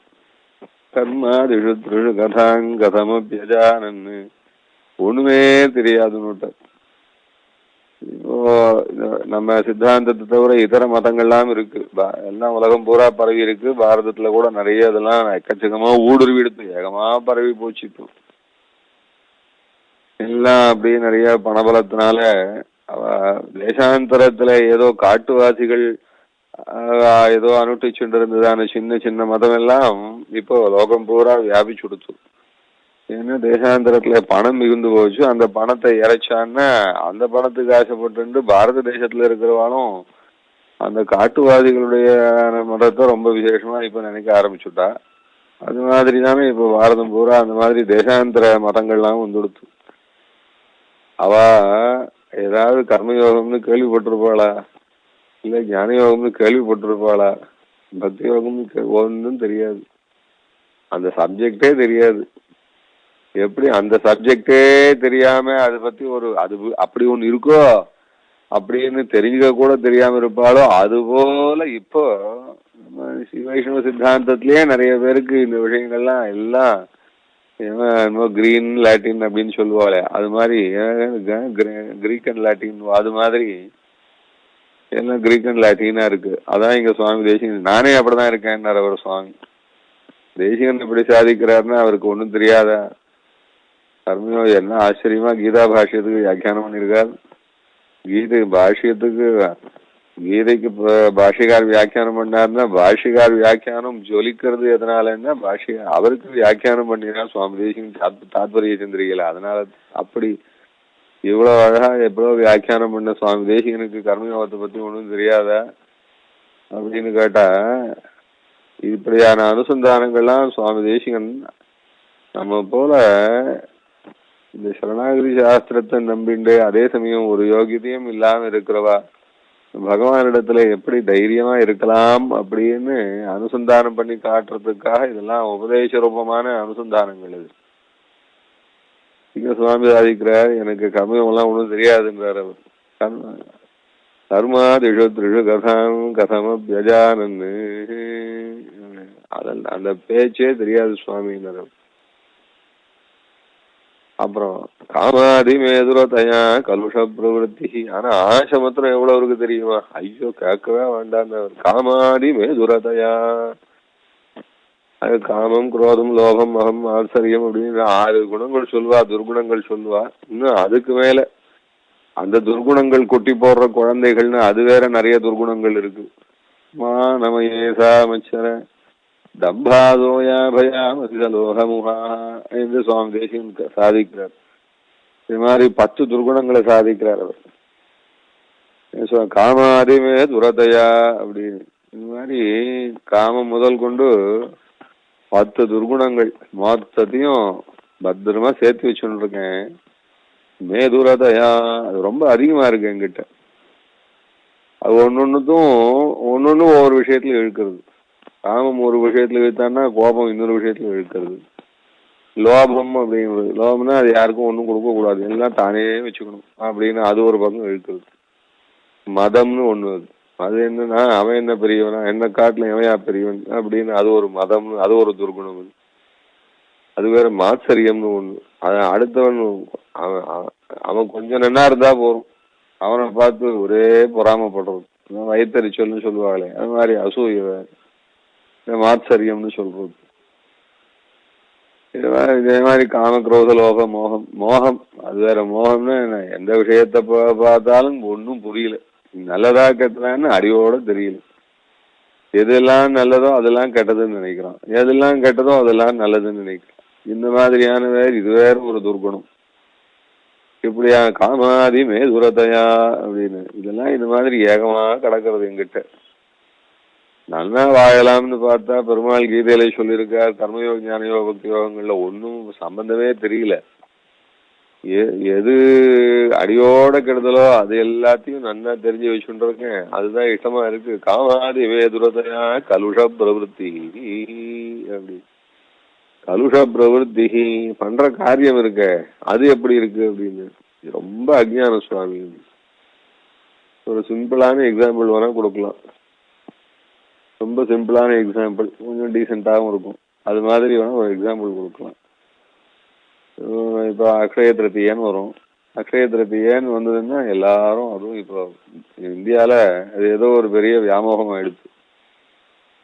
கர்மாதிஷு திரு கதாம் கதம வியஜானன்னு ஒண்ணுமே தெரியாதுன்னு விட்டார். இப்போ நம்ம சித்தாந்தத்தை தவிர இதர மதங்கள்லாம் இருக்கு, எல்லாம் உலகம் பூரா பரவி இருக்கு. பாரதத்துல கூட நிறைய இதெல்லாம் எக்கச்சக்கமா ஊடுருவி எடுத்து ஏகமா பரவி போச்சு. இப்போ எல்லாம் அப்படியே நிறைய பணபலத்தினால தேசாந்தரத்துல ஏதோ காட்டுவாசிகள் ஏதோ அனுஷ்டிச்சுட்டு இருந்ததான சின்ன சின்ன மதம் எல்லாம் இப்போ லோகம் பூரா வியாபிச்சு கொடுத்து. ஏன்னா தேசாந்தரத்துல பணம் மிகுந்து போச்சு. அந்த பணத்தை இறைச்சான்னா அந்த பணத்துக்கு ஆசைப்பட்டு பாரத தேசத்துல இருக்கிறவாலும் அந்த காட்டுவாதிகளுடைய மதத்தை ரொம்ப விசேஷமா இப்ப நினைக்க ஆரம்பிச்சுட்டா. அது மாதிரி தானே இப்ப பாரதம் பூரா அந்த மாதிரி தேசாந்தர மதங்கள்லாம் வந்துடுத்து. அவ ஏதாவது கர்மயோகம்னு கேள்விப்பட்டிருப்பாளா, இல்ல ஞான யோகம்னு கேள்விப்பட்டிருப்பாளா? பக்தி யோகம்னு ஒன்றும் தெரியாது, அந்த சப்ஜெக்டே தெரியாது. எப்படி அந்த சப்ஜெக்டே தெரியாம அதை பத்தி அது அப்படி ஒண்ணு இருக்கோ அப்படின்னு தெரிஞ்சுக்க கூட தெரியாம இருப்பாளோ, அது போல இப்போ வைஷ்ணவ சித்தாந்தத்திலேயே நிறைய பேருக்கு இந்த விஷயங்கள்லாம் எல்லாம் கிரீன் லாட்டின் அப்படின்னு சொல்லுவாளே, அது மாதிரி கிரீக் அண்ட் லாட்டின், அது மாதிரி எல்லாம் கிரீக் அண்ட் லாட்டினா இருக்கு. அதான் இங்க சுவாமி தேசிகன், நானே அப்படிதான் இருக்கேன்னார் அவர் சுவாமி தேசிகன். எப்படி சாதிக்கிறாருன்னா அவருக்கு ஒன்றும் தெரியாதா? கர்மயோ என்ன ஆச்சரியமா கீதா பாஷ்யத்துக்கு வியாக்கியானம் பண்ணியிருக்கார். கீதைக்கு பாஷ்யக்கார் வியாக்கியானம் பண்ணாருன்னா பாஷ்யக்கார் வியாக்கியானம் ஜொலிக்கிறது எதனாலன்னா அவருக்கு வியாக்கியானம் பண்ணினார் சுவாமி தேசிகன் தாத்பரிய சந்திரிகையில. அதனால அப்படி இவ்வளவு அழகா எவ்வளவு வியாக்கியானம் பண்ண சுவாமி தேசிகனுக்கு கர்மயோகத்தை பத்தி ஒன்றும் தெரியாதா அப்படின்னு கேட்டா, இப்படியான அனுசந்தானங்கள்லாம் சுவாமி தேசிகன் நம்ம போல இந்த சரணாகதி சாஸ்திரத்தை நம்பிண்டு அதே சமயம் ஒரு யோகியத்தையும் இல்லாம இருக்கிறவா பகவானிடத்துல எப்படி தைரியமா இருக்கலாம் அப்படின்னு அனுசந்தானம் பண்ணி காட்டுறதுக்காக இதெல்லாம் உபதேச ரூபமான அனுசந்தானங்கள். இது இங்க சுவாமி சாதிக்கிறார், எனக்கு கர்மம் எல்லாம் ஒண்ணும் தெரியாதுன்றார் அவர். கர்மாதிஷு திரிஷு கதம் கதமப்யஜானன்னு, அந்த பேச்சே தெரியாது சுவாமின்னார். அப்புறம் காமாதி மேதுரதையா கலுஷ பிரவருத்தி, ஆனா ஆசை மாத்திரம் எவ்வளவு இருக்கு தெரியுமா? ஐயோ கேட்கவே வேண்டாம். காமாதி மேதுரதையா, அது காமம் குரோதம் லோகம் மகம் ஆச்சரியம் அப்படின்னு 6 குணங்கள் சொல்லுவா, துர்குணங்கள் சொல்லுவா. இன்னும் அதுக்கு மேல அந்த துர்குணங்கள் கொட்டி போடுற குழந்தைகள்னு அது வேற நிறைய துர்குணங்கள் இருக்கு. மா நம ஏசா மச்சர தம்பாதோயா பயாமதிலோகமுகா என்று சுவாமி தேசியம் சாதிக்கிறார். இது மாதிரி 10 துர்குணங்களை சாதிக்கிறார் அவர். காமாதிமே துரதையா அப்படின்னு. இது மாதிரி காமம் முதல் கொண்டு 10 துர்குணங்கள் மொத்தத்தையும் பத்திரமா சேர்த்து வச்சுன்னு இருக்கேன். மேதுரதையா, அது ரொம்ப அதிகமா இருக்கு என்கிட்ட. அது ஒன்னொன்னும் ஒவ்வொரு விஷயத்துல இழுக்கிறது. காமம் ஒரு விஷயத்துல இழுத்தான்னா கோபம் இன்னொரு விஷயத்துல இழுக்கிறது. லோபம் அப்படிங்கிறது, லோபம்னா அது யாருக்கும் ஒன்றும் கொடுக்க கூடாது, எல்லாம் தானே வச்சுக்கணும் அப்படின்னு அது ஒரு பக்கம் இழுக்கிறது. மதம்னு ஒண்ணு, அது என்னன்னா அவன் என்ன பெரியவனா, என்ன காட்டுல எவையா பெரியவன் அப்படின்னு அது ஒரு மதம், அது ஒரு துர்குணம். அது வேற மாத்சரியம்னு ஒண்ணு. அடுத்தவன் அவன் கொஞ்சம் நன்னா இருந்தா போறோம், அவனை பார்த்து ஒரே பொறாமப்படுறது, வயிற்றறிச்சல்னு சொல்லுவாங்களே, அது மாதிரி அசூய மாத்சரியம்னு சொல்றது. இதே மாதிரி காமக்ரோத லோக மோகம். மோகம் அது வேற. மோகம்னா எந்த விஷயத்த பார்த்தாலும் ஒன்னும் புரியல, நல்லதா கெட்டதான்னு அறிவோட தெரியல. எதெல்லாம் நல்லதோ அதெல்லாம் கெட்டதுன்னு நினைக்கிறான், எதெல்லாம் கெட்டதோ அதெல்லாம் நல்லதுன்னு நினைக்கிறான். இந்த மாதிரியான வேற இது வேற ஒரு துர்குணம். இப்படியா காமாதி மேதுரதையா அப்படின்னு இதெல்லாம் இது மாதிரி ஏகமா கிடக்கிறது என்கிட்ட. நல்லா வாழலாம்னு பார்த்தா பெருமாள் கீதையில சொல்லியிருக்கார், கர்மயோக ஞான யோக பக்தி யோகங்கள்ல ஒன்னும் சம்பந்தமே தெரியல. எது அடியோட கெடுதலோ அது எல்லாத்தையும் நல்லா தெரிஞ்சு வச்சுட்டு இருக்கேன், அதுதான் இஷ்டமா இருக்கு. காமாதி மேதுரதையா கலுஷ பிரவருத்தி அப்படி. கலுஷ பிரவருத்தி பண்ற காரியம் இருக்க அது எப்படி இருக்கு அப்படின்னு ரொம்ப அஜ்ஞான சுவாமி. ஒரு சிம்பிளான எக்ஸாம்பிள் வேணா கொடுக்கலாம். ரொம்ப சிம்பிளான எக்ஸாம்பிள், கொஞ்சம் டீசெண்டாகவும் இருக்கும். அது மாதிரி வேணா ஒரு எக்ஸாம்பிள் கொடுக்கலாம். இப்போ அக்ஷய திருத்தியன்னு வரும். அக்ஷய திருத்தியன்னு வந்ததுன்னா எல்லாரும், அதுவும் இப்போ இந்தியால அது ஏதோ ஒரு பெரிய வியாமோகம் ஆயிடுச்சு.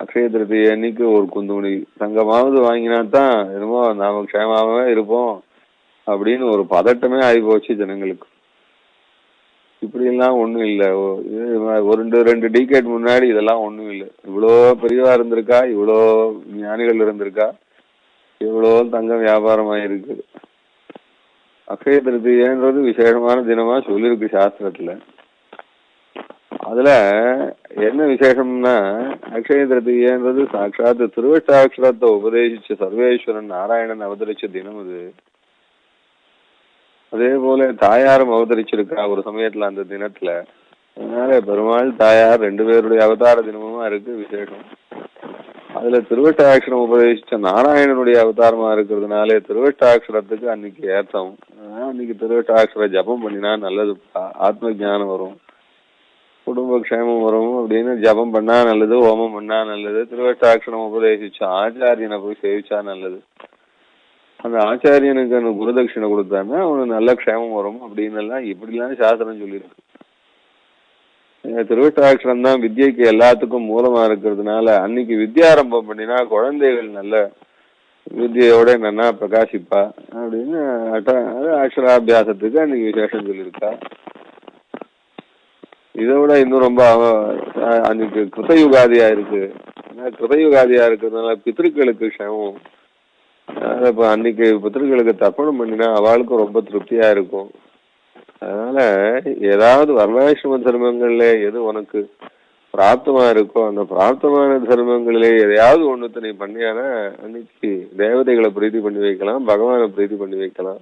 அக்ஷய திருத்திய அன்னைக்கு ஒரு குந்துமணி தங்கமாவது வாங்கினாத்தான் என்னமோ நாம க்ஷேமாவே இருப்போம் அப்படின்னு ஒரு பதட்டமே ஆகி போச்சு ஜனங்களுக்கு. இப்படி எல்லாம் ஒண்ணும் இல்லை. ஒரு 2 டிகேட் முன்னாடி இதெல்லாம் ஒண்ணும் இல்லை. இவ்வளோ பெரியவா இருந்திருக்கா, இவ்வளோ ஞானிகள் இருந்திருக்கா, இவ்வளோ தங்கம் வியாபாரம் ஆயிருக்கு. அக்ஷய திருத்தியன்றது விசேஷமான தினமா சொல்லியிருக்கு சாஸ்திரத்துல. அதுல என்ன விசேஷம்னா, அக்ஷய திருத்தியன்றது சாட்சாத் திருவட்டாட்சரத்தை உபதேசிச்ச சர்வேஸ்வரன் நாராயணன் அவதரிச்ச தினம் அது. அதே போல தாயாரும் அவதரிச்சிருக்கா ஒரு சமயத்துல அந்த தினத்துல. அதனால பெருமாள் தாயார் 2 பேருடைய அவதார தினமுமா இருக்கு விசேஷம். அதுல திருவட்டாட்சரம் உபதேசிச்ச நாராயணனுடைய அவதாரமா இருக்கிறதுனாலே திருவட்டாட்சரத்துக்கு அன்னைக்கு ஏற்றம். அன்னைக்கு திருவட்டாட்சர ஜபம் பண்ணினா நல்லது, ஆத்ம ஜானம் வரும், குடும்ப க்ஷேமம் வரும் அப்படின்னு ஜபம் பண்ணா நல்லது, ஹோமம் பண்ணா நல்லது, திருவட்டாட்சரம் உபதேசிச்ச ஆச்சாரியனை போய் சேவிச்சா நல்லது, அந்த ஆச்சாரியனுக்கு அந்த குருதட்சிணை கொடுத்தான்னா அவனுக்கு நல்ல க்ஷேமம் வரும் அப்படின்னு எல்லாம் இப்படிலாம் சாஸ்திரம் சொல்லியிருக்கு. திருவட்டாட்சரம் தான் வித்யைக்கு எல்லாத்துக்கும் மூலமா இருக்கிறதுனால அன்னைக்கு வித்யாரம்பம் பண்ணினா குழந்தைகள் நல்ல வித்யோட நல்லா பிரகாசிப்பா அப்படின்னு அக்ஷராபியாசத்துக்கு அன்னைக்கு விசேஷம் சொல்லியிருக்கா. இதை விட இன்னும் ரொம்ப அன்னைக்கு கிருதயுகாதியா இருக்கு. கிருதயுகாதியா இருக்கிறதுனால பித்திருக்களுக்கு க்ஷேமம். இப்ப அன்னைக்கு பித்திருக்களுக்கு தர்ப்பணம் பண்ணினா அவளுக்கும் ரொம்ப திருப்தியா இருக்கும். அதனால ஏதாவது வர்ணாசிரம தர்மங்கள்ல எது உனக்கு பிராப்தமா இருக்கோ அந்த பிராப்தமான தர்மங்களிலே எதையாவது ஒண்ணுத்த நீ பண்ணியானா அன்னைக்கு தேவதைகளை பிரீத்தி பண்ணி வைக்கலாம், பகவானை பிரீத்தி பண்ணி வைக்கலாம்,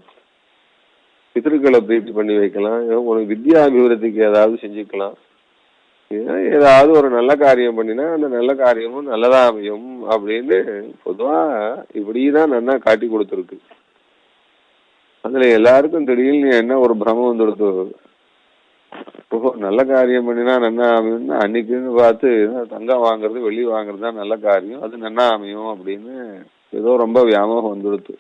பித்திருக்களை பிரீத்தி பண்ணி வைக்கலாம், உனக்கு வித்யாபிவிருத்திக்கு ஏதாவது செஞ்சுக்கலாம். ஏதாவது ஒரு நல்ல காரியம் பண்ணினா அந்த நல்ல காரியமும் நல்லதா அமையும் அப்படின்னு பொதுவா இப்படிதான் நல்லா காட்டி கொடுத்துருக்கு. அதுல எல்லாருக்கும் திடீர்னு என்ன ஒரு பிரமம் வந்துடுது, ஓஹோ நல்ல காரியம் பண்ணினா நன்னா அமையும், அன்னைக்குன்னு பார்த்து தங்கம் வாங்குறது வெள்ளி வாங்குறது தான் நல்ல காரியம், அது நன்னா அமையும் அப்படின்னு ஏதோ ரொம்ப வியாமோகம் வந்துடுது.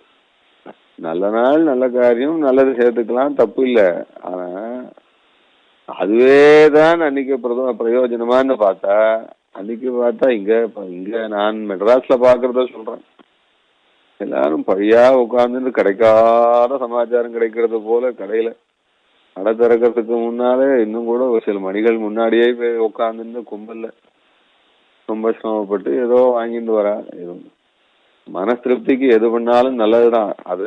நல்ல நாள் நல்ல காரியம் நல்லது சேர்த்துக்கலாம், தப்பு இல்லை. ஆனா அதுவேதான் அன்னைக்கு பிரயோஜனமான்னு பார்த்தா, அன்னைக்கு பார்த்தா இங்க நான் மெட்ராஸ்ல பாக்குறத சொல்றேன். எல்லாரும் பழியா உட்கார்ந்து கிடைக்காத சமாச்சாரம் கிடைக்கிறது போல கடையில கடை திறக்கிறதுக்கு முன்னாலே இன்னும் கூட ஒரு சில மணிகள் முன்னாடியே போய் உட்கார்ந்து கும்பல்ல ரொம்ப சிரமப்பட்டு ஏதோ வாங்கிட்டு வரா. மன திருப்திக்கு எது பண்ணாலும் நல்லதுதான், அத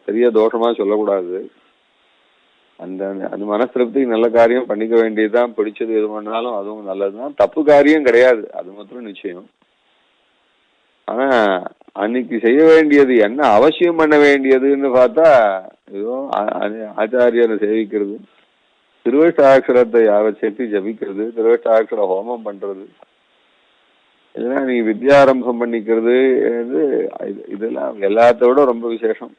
பெரிய தோஷமா சொல்லக்கூடாது. அந்த மன திருப்திக்கு நல்ல காரியம் பண்ணிக்க வேண்டியதுதான், பிடிச்சது எது பண்ணாலும் அதுவும் நல்லதுதான், தப்பு காரியம் கிடையாது, அது மாத்திரம் நிச்சயம். ஆனா அன்னைக்கு செய்ய வேண்டியது என்ன அவசியம் பண்ண வேண்டியதுன்னு பார்த்தா, ஏதோ ஆச்சாரியரை சேவிக்கிறது, திருவஷ்டாட்சரத்தை யாரை சேர்த்து ஜபிக்கிறது, திருவஷ்டாட்சர ஹோமம் பண்றது, இதெல்லாம் நீ வித்யாரம்பம் பண்ணிக்கிறது, இதெல்லாம் எல்லாத்தோட ரொம்ப விசேஷம்.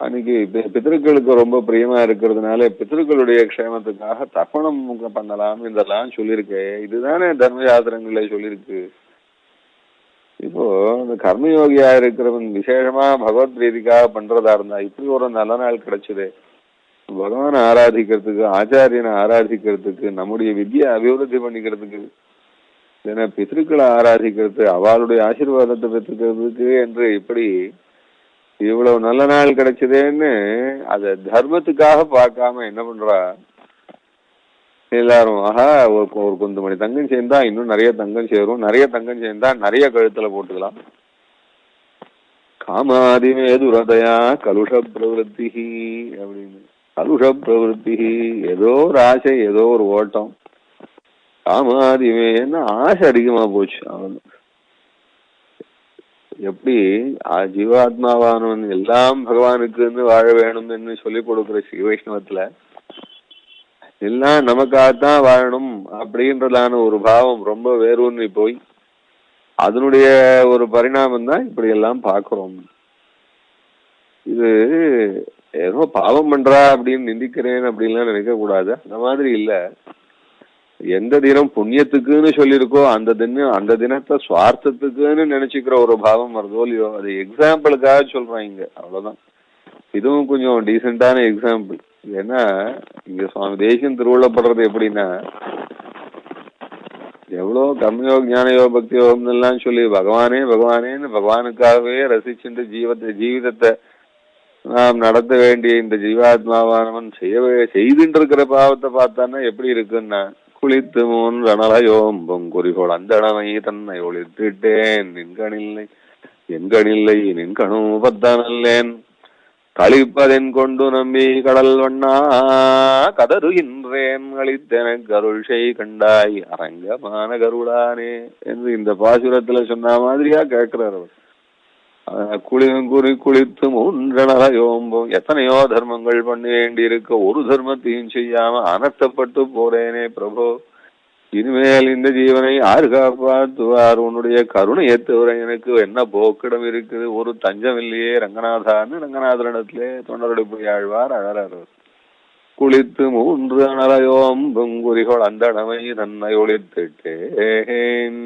அன்னைக்கு பித்திருக்களுக்கு ரொம்ப பிரியமா இருக்கிறதுனால பித்திருக்களுடைய க்ஷேமத்துக்காக தர்ப்பணம் பண்ணலாம் இதெல்லாம் சொல்லியிருக்கு. இதுதானே தர்மசாஸ்திரங்கள்ல சொல்லியிருக்கு. இப்போ இந்த கர்மயோகியா இருக்கிறவன் விசேஷமா பகவத் பிரீதிக்காக பண்றதா இருந்தா இப்படி ஒரு நல்ல நாள் கிடைச்சது, பகவானை ஆராதிக்கிறதுக்கு, ஆச்சாரியனை ஆராதிக்கிறதுக்கு, நம்முடைய வித்யை அபிவிருத்தி பண்ணிக்கிறதுக்கு, ஏன்னா பித்திருக்களை ஆராதிக்கிறது, அவளுடைய ஆசீர்வாதத்தை பெற்றுக்கிறதுக்கு என்று இப்படி இவ்வளவு நல்ல நாள் கிடைச்சதேன்னு அத தர்மத்துக்காக பார்க்காம என்ன பண்றா எல்லாரும், ஆஹா ஒரு கொஞ்சம் மணி தங்கம் சேர்ந்தா இன்னும் நிறைய தங்கம் சேரும், நிறைய தங்கம் சேர்ந்தா நிறைய கழுத்துல போட்டுக்கலாம், காமாதிமே துரதயா கலுஷ பிரவருத்தி அப்படின்னு. கலுஷ பிரவருத்தி ஏதோ ஒரு ஆசை, ஏதோ ஒரு ஓட்டம், காமாதிமேன்னு ஆசை அதிகமா போச்சு. அவன் எப்படி ஜீவாத்மாவானவன் எல்லாம் பகவானுக்குன்னு வாழ வேணும்னு சொல்லிக் கொடுக்குற ஸ்ரீ வைஷ்ணவத்துல எல்லாம் நமக்காகத்தான் வாழணும் அப்படின்றதான ஒரு பாவம் ரொம்ப வேரூன்றி போய் அதனுடைய ஒரு பரிணாமம் தான் இப்படி எல்லாம் பார்க்கிறோம். இது ஏதோ பாவம் பண்றா அப்படின்னு நிந்திக்கிறேன் அப்படின்லாம் நினைக்க கூடாது, அந்த மாதிரி இல்ல. எந்த தினம் புண்ணியத்துக்குன்னு சொல்லியிருக்கோ அந்த தினத்தை சுவார்த்தத்துக்குன்னு நினைச்சுக்கிற ஒரு பாவம் வருதோ இல்லையோ, அது எக்ஸாம்பிளுக்காக சொல்றேன் இங்க, அவ்வளவுதான். இதுவும் கொஞ்சம் டீசெண்டான எக்ஸாம்பிள். ஏன்னா இங்க சுவாமி தேசியம் திருவிழப்படுறது எப்படின்னா, எவ்வளோ கர்மயோக ஞானயோ பக்தி யோகம் எல்லாம் சொல்லி பகவானேன்னு பகவானுக்காகவே ரசிச்சுட்டு ஜீவிதத்தை நாம் நடத்த வேண்டிய இந்த ஜீவாத்மாவானவன் செய்துட்டு இருக்கிற பாவத்தை பார்த்தான்னா எப்படி இருக்குன்னா, குளித்து முன் ரணலயோம்பம் குறிகோள் அந்தடமை தன்னை ஒளித்திட்டேன் என்கணில்லை நின்கணும் பத்தானல்லேன் கழிப்பதென் கொண்டு நம்பி கடல் வண்ணா கதறுகின்றேன் அளித்தென கருள் செய் கண்டாய் அரங்கமான கருளானே என்று இந்த பாசுரத்துல சொன்ன மாதிரியா கேட்கிறார் அவர். குளித்து மூன்றனயோம்பும் எத்தனையோ தர்மங்கள் பண்ண வேண்டி இருக்க ஒரு தர்மத்தையும் செய்யாம அனர்த்தப்பட்டு போறேனே பிரபு, இனிமேல் இந்த ஜீவனை யாரு காப்பாற்றுவார், உன்னுடைய கருணையை தவிர எனக்கு என்ன போக்கிடம் இருக்குது, ஒரு தஞ்சம் இல்லையே ரங்கநாதான்னு ரங்கநாதனிடத்திலே தொண்டருடைய போய் ஆழ்வார் அழறார். குளித்து மூன்று அனலயோம்பும் குறிகோள் அந்தடமை தன்னை ஒளித்திட்டேன்.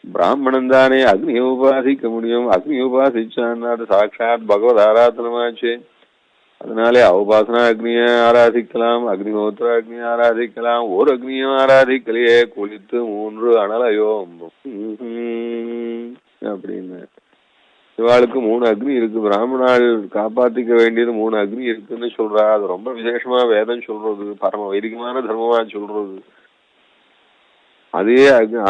பிராமணன் தானே அக்னியை உபாசிக்க முடியும், அக்னி உபாசிச்சான் அது சாட்சாத் பகவத் ஆராதனமாச்சு. அதனாலே உபாசனா அக்னிய ஆராதிக்கலாம், அக்னிஹோத்திர அக்னியை ஆராதிக்கலாம், ஒரு அக்னியும் ஆராதிக்கலையே குளித்து மூன்று அனலயோம்பும் அப்படின்னு. இவாளுக்கு 3 அக்னி இருக்கு, பிராமணால் காப்பாத்திக்க வேண்டியது 3 அக்னி இருக்குன்னு சொல்றா. அது ரொம்ப விசேஷமா வேதம் சொல்றது, பரம வைதிகமான தர்மமா சொல்றது. அதே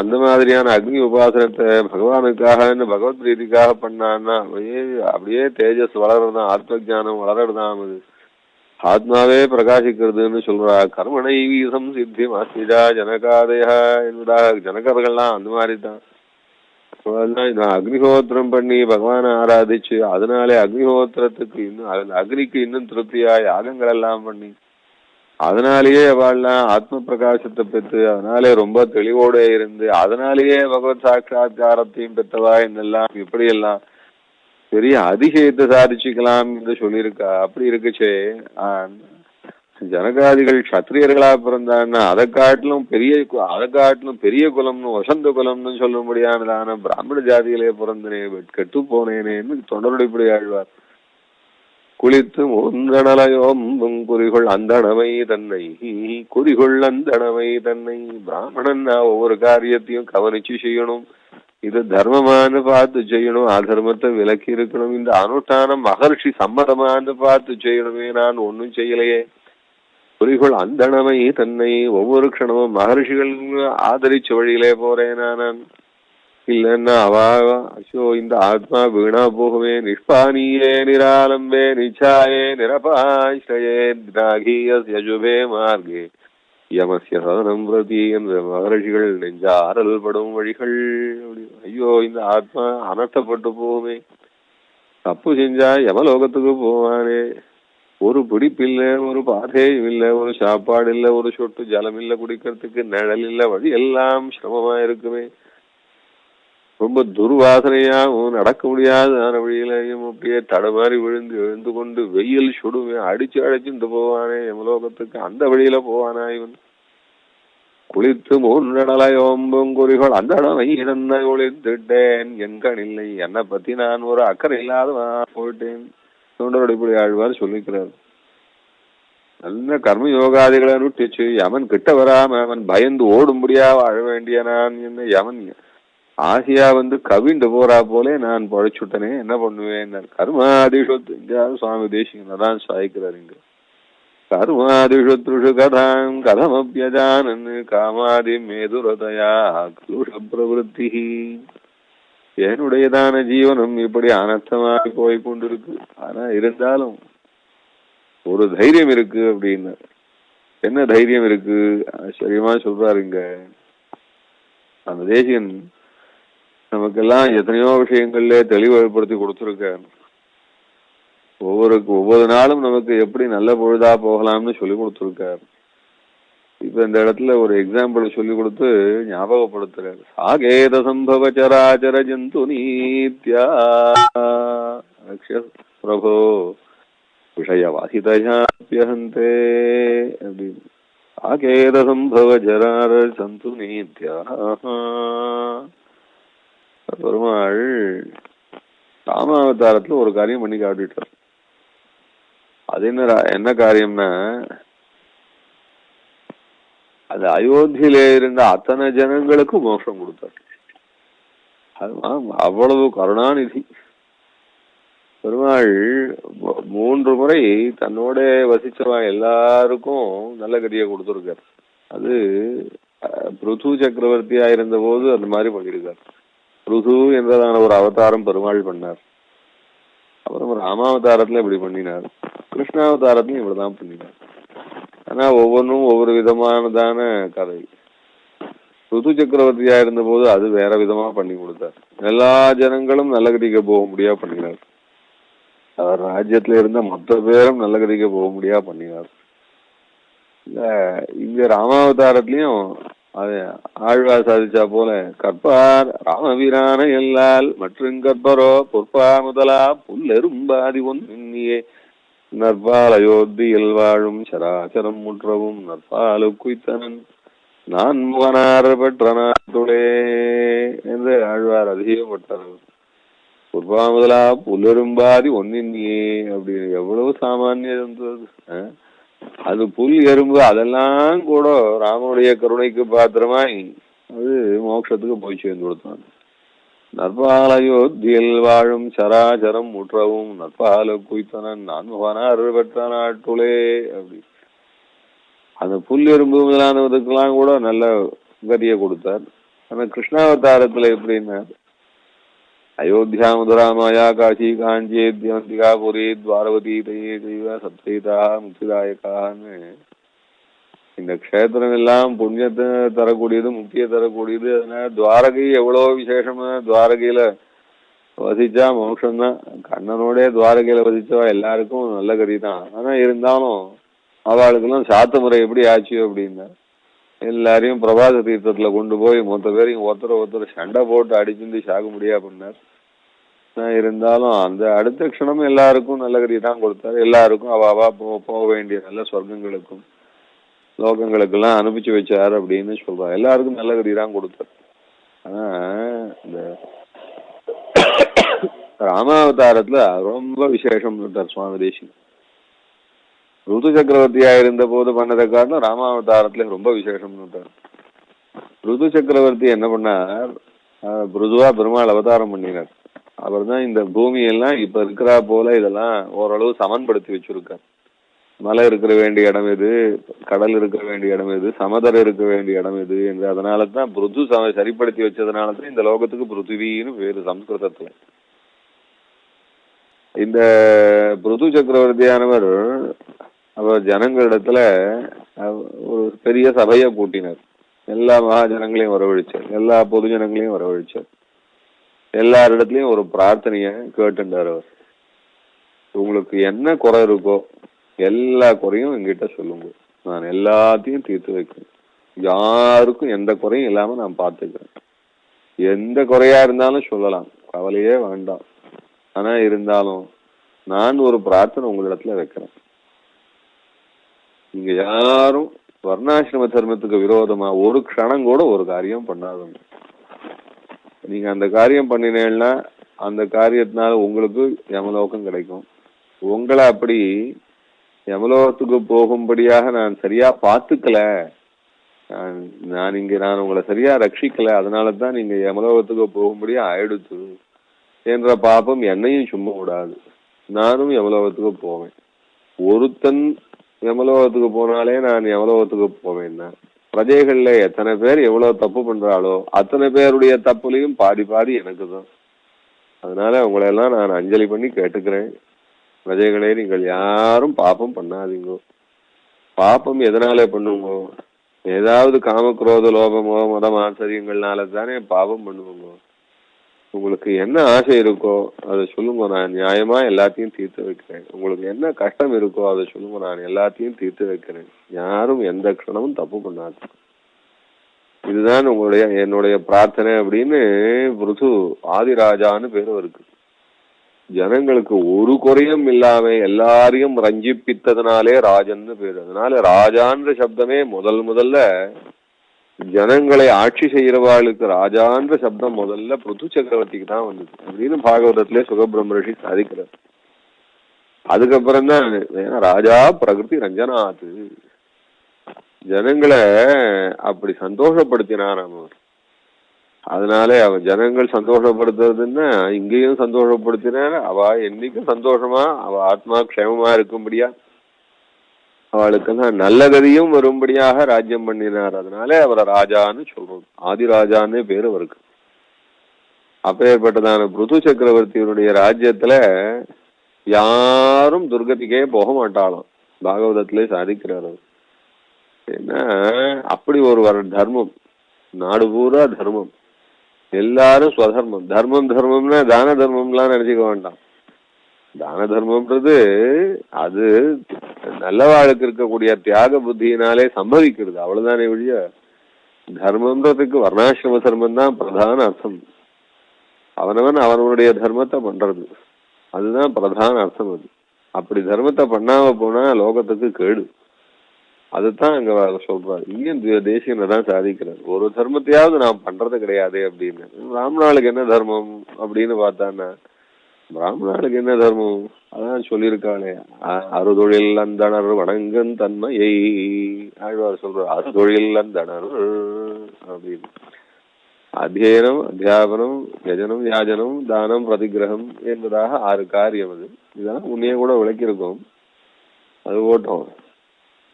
அந்த மாதிரியான அக்னி உபாசனத்தை பகவானுக்காக பகவத் பிரீதிக்காக பண்ணான்னா அப்படியே தேஜஸ் வளர்றதான், ஆத்ம ஜானம் வளர்றதாம், அது ஆத்மாவே பிரகாசிக்கிறதுன்னு சொல்றா. கர்மணை வீசம் சித்தி மாஸ்திஜா ஜனகாதயா என்பதாக ஜனகர்கள்லாம் அந்த மாதிரி தான். நான் அக்னிஹோத்திரம் பண்ணி பகவானை ஆராதிச்சு அதனாலே அக்னிஹோத்திரத்துக்கு இன்னும் அக்னிக்கு இன்னும் திருப்தியா யாகங்கள் எல்லாம் பண்ணி அதனாலேயே அவள்லாம் ஆத்ம பிரகாசத்தை பெற்று அதனாலே ரொம்ப தெளிவோட இருந்து அதனாலேயே பகவத் சாட்சா்காரத்தையும் பெற்றவா என்னெல்லாம் இப்படியெல்லாம் பெரிய அதிசயத்தை சாதிச்சுக்கலாம் என்று சொல்லியிருக்கா. அப்படி இருக்குச்சே ஜனகாதிகள் கத்திரியர்களா பிறந்தான்னா அதை காட்டிலும் பெரிய குலம்னு வசந்த குலம்னு சொல்ல முடியானதான பிராமண ஜாதியிலே பிறந்தனே கெட்டு போனேனேன்னு தொண்டருடைப்படி ஆழ்வார். குளித்து ஒன்றடலையோம் குறிகொள் அந்தணமை தன்னை குறிகொள் அந்தணமை தன்னை. பிராமணன் ஒவ்வொரு காரியத்தையும் கவனிச்சு செய்யணும். இது தர்மமானு பார்த்து செய்யணும், அதர்மத்தை விலக்கி இருக்கணும். இந்த அனுஷ்டானம் மகர்ஷி சம்மதமானு பார்த்து செய்யணுமே, நான் ஒன்னும் செய்யலையே. குறிகொள் அந்தணமை தன்னை, ஒவ்வொரு க்ஷணமும் மகர்ஷிகள் ஆதரிச்ச வழியிலே போறேனா நான். இல்லன்னா அச்சோ இந்த ஆத்மா வீணா போகுமே. நிஷ்பானியே நிராலம்பே நிச்சாயே நிரபாஸ்ரயே திராகியசுபே மார்கே யமஸ்ய சதனம் பிரதி என்ற மகர்ஷிகள் நெஞ்சாரல் படும் வழிகள். ஐயோ இந்த ஆத்மா அனர்த்தப்பட்டு போகுமே, தப்பு செஞ்சா யமலோகத்துக்கு போவானே. ஒரு பிடிப்பில்லை, ஒரு பாதையும் இல்லை, ஒரு சாப்பாடு இல்லை, ஒரு சொட்டு ஜலம் இல்லை, குடிக்கிறதுக்கு நிழல் இல்லை, வழி எல்லாம் சிரமமா இருக்குமே. ரொம்ப துர்வாசனையாகவும் நடக்க முடியாத வழியிலையும் அப்படியே தடமாறி விழுந்து எழுந்து கொண்டு வெயில் சுடுமே அடிச்சுட்டு போவானே யமலோகத்துக்கு. அந்த வழியில போவானா இவன். குளித்து மூன்றடலையோம்பும் குறிகள் அந்த இடனை ஒளித்துட்டேன் என்கணில்லை. என்னை பத்தி நான் ஒரு அக்கறை இல்லாத போயிட்டேன். தொண்டருடைப்படி ஆழ்வார் சொல்லிக்கிறார். நல்ல கர்மயோகாதிகளை நுட்டிச்சு யமன் கிட்ட வராம அவன் பயந்து ஓடும்படியா வாழ வேண்டிய நான் என்ன யமன் ஆசையா கவிண்டு போறா போலே நான் பழைச்சுட்டனே, என்ன பண்ணுவேன். கர்மாதிஷத்து இங்கேயாவது சுவாமி தேசிகன் சாய்க்கிறார். இங்க கர்மாதிஷத்ருஷு கதாம் கதமப்யஜானன் காமாதி மேதுரதயா கலுஷ பிரவருத்தி. என்னுடையதான ஜீவனம் இப்படி அனர்த்தமாக போய் கொண்டிருக்கு. ஆனா இருந்தாலும் ஒரு தைரியம் இருக்கு அப்படின்னு. என்ன தைரியம் இருக்கு ஆச்சரியமா சொல்றாரு இங்க அந்த தேசிகன். நமக்கெல்லாம் எத்தனையோ விஷயங்கள்ல தெளிவு ஏற்படுத்தி கொடுத்துருக்கார். ஒவ்வொரு நாளும் நமக்கு எப்படி நல்ல பொழுதா போகலாம்னு சொல்லி கொடுத்துருக்கார். இப்ப இந்த இடத்துல ஒரு எக்ஸாம்பிள் சொல்லி கொடுத்து ஞாபகப்படுத்துறாரு. சாகேத சம்பவ சராச்சர ஜந்து நீத்யா பிரபோ விஷயவாசிதயாப்யஹந்தே அப்படின்னு. சாகேத சம்பவ ஜரார சந்து நீத்யா. பெருமாள் ராமாவதாரத்துல ஒரு காரியம் பண்ணி காட்டிட்டார். அது என்ன காரியம்னா, அது அயோத்தியில இருந்த அத்தனை ஜனங்களுக்கு மோட்சம் கொடுத்தார். அவ்வளவு கருணாநிதி. பெருமாள் 3 முறை தன்னோட வசிச்சவா எல்லாருக்கும் நல்ல கதியை கொடுத்துருக்கார். அது பிருது சக்கரவர்த்தியா இருந்த போது அந்த மாதிரி பண்ணிருக்கார். பிருது என்றதான ஒரு அவதாரம் பெருமாள் பண்ணார். அப்புறம் ராமாவதாரத்துல இப்படி பண்ணினார், கிருஷ்ணாவதாரத்திலும் இப்படிதான் பண்ணினார். ஆனா ஒவ்வொன்றும் ஒவ்வொரு விதமானதான கதை. ருது சக்கரவர்த்தியா இருந்த போது அது வேற விதமா பண்ணி கொடுத்தார். எல்லா ஜனங்களும் நல்ல கதிக்க போக முடியா பண்ணினார். அவர் ராஜ்யத்துல இருந்த மொத்த பேரும் நல்ல கதிக்க போக முடியா பண்ணினார். இங்க ராமாவதாரத்திலையும் அது ஆழ்வார் சாதிச்சா போல கற்பார் ராமவீரான எல்லால் மற்றும் கற்பரோ பொற்பா முதலா புல்லெரும்பாதி ஒன்னியே நற்பால் அயோத்தியில் வாழும் சராசரம் முற்றவும் நற்பாலு குய்த்தனன் நான் முகனார் பெற்ற நாட்டுளே என்று ஆழ்வார் அதிகப்பட்டார். பொற்பா முதலா புல்லெரும்பாதி ஒன்னியே அப்படின்னு எவ்வளவு சாமானியம் இருந்தது. அது புல் எறும்பு அதெல்லாம் கூட ராமனுடைய கருணைக்கு பாத்திரமாய் அது மோட்சத்துக்கு போய் சேர்ந்து கொடுத்தான். நற்பால் அயோத்தியில் வாழும் சராச்சரம் முற்றவும் நற்பால குய்த்தனன் நான் பெற்ற நாட்டுளே அப்படி. அந்த புல் எறும்பு முதலானதுக்கெல்லாம் கூட நல்ல கதியை கொடுத்தார். ஆனா கிருஷ்ணாவதாரத்துல எப்படின்னா அயோத்தியா மதுரா மாயா காசி காஞ்சியந்திகா புரி துவாரவதி தெய்வ சப்தீதா முக்திதாயகான்னு இந்த க்ஷேத்திரம் எல்லாம் புண்ணியத்தை தரக்கூடியது, முக்தியை தரக்கூடியது. அதனால துவாரகை எவ்வளவு விசேஷமா. துவாரகையில வசிச்சா மோட்சம்தான். கண்ணனோட துவாரகையில வசிச்சவா எல்லாருக்கும் நல்ல கதி தான். ஆனா இருந்தாலும் அவளுக்கெல்லாம் சாத்து முறை எப்படி ஆச்சு அப்படின்னா எல்லாரையும் பிரபாத தீர்த்தத்துல கொண்டு போய் மொத்த பேரையும் ஒருத்தரை சண்டை போட்டு அடிச்சுட்டு சாக முடியா பண்ணார். இருந்தாலும் அந்த அடுத்த க்ஷணம் எல்லாருக்கும் நல்ல கதி தான் கொடுத்தாரு. எல்லாருக்கும் அவாவா போக வேண்டிய நல்ல சொர்க்கங்களுக்கும் லோகங்களுக்கெல்லாம் அனுப்பிச்சு வச்சாரு அப்படின்னு சொல்றாரு. எல்லாருக்கும் நல்ல கதி தான் கொடுத்தாரு. ஆனா இந்த ராமாவதாரத்துல ரொம்ப விசேஷம் சுவாமி தேசிகன். ருது சக்கரவர்த்தியா இருந்த போது பண்ணதை காரணம் ராமாவதாரத்துல ரொம்ப விசேஷம்னு. ருது சக்கரவர்த்தி என்ன பண்ணார், பிருதுவா பெருமாள் அவதாரம் பண்ணினார். அவர் தான் இந்த பூமியெல்லாம் இப்ப இருக்கிறா போல இதெல்லாம் ஓரளவு சமன்படுத்தி வச்சிருக்கார். மலை இருக்க வேண்டிய இடம் எது, கடல் இருக்க வேண்டிய இடம் எது, சமதர இருக்க வேண்டிய இடம் எது என்று அதனாலதான் பிருது சரிப்படுத்தி வச்சதுனாலதான் இந்த லோகத்துக்கு பிருத்திவின்னு பேரு சம்ஸ்கிருதத்துல. இந்த பிருது சக்கரவர்த்தியானவர் அவர் ஜனங்களிடத்துல ஒரு பெரிய சபையை கூட்டினார். எல்லா மகாஜனங்களையும் வரவழைச்சார், எல்லா பொது ஜனங்களையும் வரவழைச்சார். எல்லாரிடத்துலயும் ஒரு பிரார்த்தனைய கேட்டுட்டார். அவர் உங்களுக்கு என்ன குறை இருக்கோ எல்லா குறையும் என்கிட்ட சொல்லுங்க, நான் எல்லாத்தையும் தீர்த்து வைக்கிறேன். யாருக்கும் எந்த குறையும் இல்லாம நான் பார்த்துக்கிறேன். எந்த குறையா இருந்தாலும் சொல்லலாம், கவலையே வேண்டாம். ஆனா இருந்தாலும் நான் ஒரு பிரார்த்தனை உங்களிடத்துல வைக்கிறேன். நீங்க யாரும் வர்ணாசிரம தர்மத்துக்கு விரோதமா ஒரு க்ஷணம் கூட ஒரு காரியம் பண்ணாதுங்க. நீங்க அந்த காரியம் பண்ணினேன்னா அந்த காரியத்தினால உங்களுக்கு யமலோகம் கிடைக்கும். உங்களை அப்படி யமலோகத்துக்கு போகும்படியாக நான் சரியா பார்த்துக்கல, நான் உங்களை சரியா ரட்சிக்கல, அதனாலதான் நீங்க யமலோகத்துக்கு போகும்படியா ஆயிடுத்து என்ற பாப்பம் என்னையும் சும்மா விடாது. நானும் யமலோகத்துக்கு போவேன். ஒருத்தன் யமலோகத்துக்கு போனாலே நான் யமலோகத்துக்கு போவேன்னா பிரஜைகள்ல எத்தனை பேர் எவ்வளவு தப்பு பண்றாளோ அத்தனை பேருடைய தப்புலையும் பாதி பாதி எனக்கு தான். அதனால உங்களை எல்லாம் நான் அஞ்சலி பண்ணி கேட்டுக்கிறேன். பிரஜைகளே, நீங்கள் யாரும் பாப்பம் பண்ணாதீங்க. பாப்பம் எதனால பண்ணுவோங்க? ஏதாவது காமக்ரோத லோபமோ மதம் ஆச்சரியங்கள்னால தானே பாவம் பண்ணுவோங்க. உங்களுக்கு என்ன ஆசை இருக்கோ அதை சொல்லுங்க, நான் நியாயமா எல்லாத்தையும் தீர்த்து வைக்கிறேன். உங்களுக்கு என்ன கஷ்டம் இருக்கோ அதை சொல்லுங்க, நான் எல்லாத்தையும் தீர்த்து வைக்கிறேன். யாரும் எந்த க்ஷணமும் தப்பு பண்ணாது. இதுதான் என்னுடைய பிரார்த்தனை அப்படின்னு பிருது ஆதிராஜான்னு பேரும் இருக்கு. ஜனங்களுக்கு ஒரு குறையும் இல்லாம எல்லாரையும் ரஞ்சிப்பித்ததுனாலே ராஜன்னு பேரு. அதனால ராஜான்ற சப்தமே முதல்ல ஜனங்களை ஆட்சி செய்யறவாளுக்கு ராஜான்ற சப்தம் முதல்ல பிருது சக்கரவர்த்திக்கு தான் வந்தது அப்படின்னு பாகவதத்திலே சுகபிரம்ம ரிஷி சாதிக்கிறார். அதுக்கப்புறம் தான் ராஜா பிரகிருதி ரஞ்சனாத்து, ஜனங்களை அப்படி சந்தோஷப்படுத்தினார் அவர். அதனாலே அவன் ஜனங்கள் சந்தோஷப்படுத்துறதுன்னா இங்கேயும் சந்தோஷப்படுத்தினார். அவ என்னைக்கும் சந்தோஷமா அவ ஆத்மா க்ஷேமமா இருக்கும்படியா அவளுக்கெல்லாம் நல்ல கதியும் வரும்படியாக ராஜ்யம் பண்ணினார். அதனாலே அவரை ராஜான்னு சொல்றோம். ஆதிராஜான்னு பேரு அவருக்கு. அப்பேற்பட்டதான பிருது சக்கரவர்த்தியினுடைய ராஜ்யத்துல யாரும் துர்கதிக்கே போக மாட்டாளாம். பாகவதத்திலே சாதிக்கிறார். ஏன்னா அப்படி ஒரு தர்மம், நாடு பூரா தர்மம், எல்லாரும் ஸ்வதர்மம். தர்மம்னா தான தர்மம்லாம் நினைச்சுக்க வேண்டாம். தான தர்மம்ன்றது அது நல்லவாளுக்கு இருக்கக்கூடிய தியாக புத்தியினாலே சம்பவிக்கிறது, அவ்வளவுதானே ஒழிய தர்மம்ன்றதுக்கு வர்ணாசிரம தர்மம் தான் பிரதான அர்த்தம். அவனவனுடைய தர்மத்தை பண்றது அதுதான் பிரதான அர்த்தம். அது அப்படி தர்மத்தை பண்ணாம போனா லோகத்துக்கு கேடு. அதுதான் அங்க சொல்றாரு. இங்கேயும் தேசியனை தான் சாதிக்கிறார். ஒரு தர்மத்தையாவது நான் பண்றது கிடையாது அப்படின்னு. பிராமணாளுக்கு என்ன தர்மம் அப்படின்னு பார்த்தான்னா பிராமணாளுக்கு என்ன தர்மம் அதான் சொல்லியிருக்காளே, அறுதொழில் அந்தனர் வணங்கன் தன்மையை ஆழ்வார் சொல்ற. அறுதொழில் அந்தனர் அப்படின்னு அத்தியனம், அத்தியாபனம், யஜனம், யாஜனம், தானம், பிரதிகிரகம் என்பதாக 6 காரியம். அது இதெல்லாம் முன்னே கூட விளக்கியிருக்கோம். அது ஓட்டம்.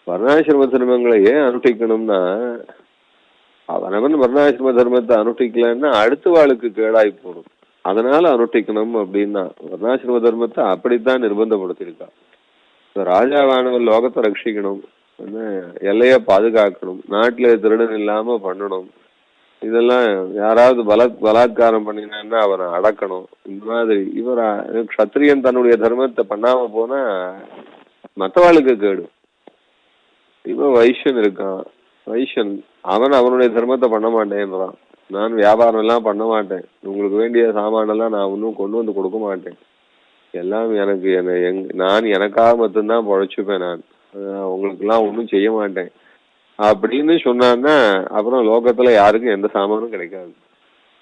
வர்ணாசிரம தர்மங்களை ஏன் அனுஷ்டிக்கணும்னா அவனவன் வர்ணாசிரம தர்மத்தை அனுஷ்டிக்கலன்னா அடுத்த வாழ்க்கு கேடாய் போடும். அதனால அனுஷ்டிக்கணும் அப்படின்னா வர்ணாசிரம தர்மத்தை அப்படித்தான் நிர்பந்தப்படுத்திருக்கா. ராஜாவானவன் லோகத்தை ரட்சிக்கணும், எல்லைய பாதுகாக்கணும், நாட்டுல திருடன் இல்லாம பண்ணணும், இதெல்லாம் யாராவது பலாத்காரம் பண்ணினான்னா அவனை அடக்கணும். இந்த மாதிரி இவர் க்ஷத்திரியன் தன்னுடைய தர்மத்தை பண்ணாம போனா மற்றவாளுக்கு கேடு. இவன் வைஷ்யன் இருக்கான், வைஷ்யன் அவனுடைய தர்மத்தை பண்ண மாட்டேன்றான். நான் வியாபாரம் எல்லாம் பண்ண மாட்டேன், உங்களுக்கு வேண்டிய சாமானெல்லாம் நான் ஒன்றும் கொண்டு வந்து கொடுக்க மாட்டேன், எல்லாம் எனக்கு நான் எனக்காக மட்டும்தான் பொழைச்சுப்பேன், நான் உங்களுக்கெல்லாம் ஒன்றும் செய்ய மாட்டேன் அப்படின்னு சொன்னான்னா அப்புறம் லோகத்துல யாருக்கும் எந்த சாமானும் கிடைக்காது,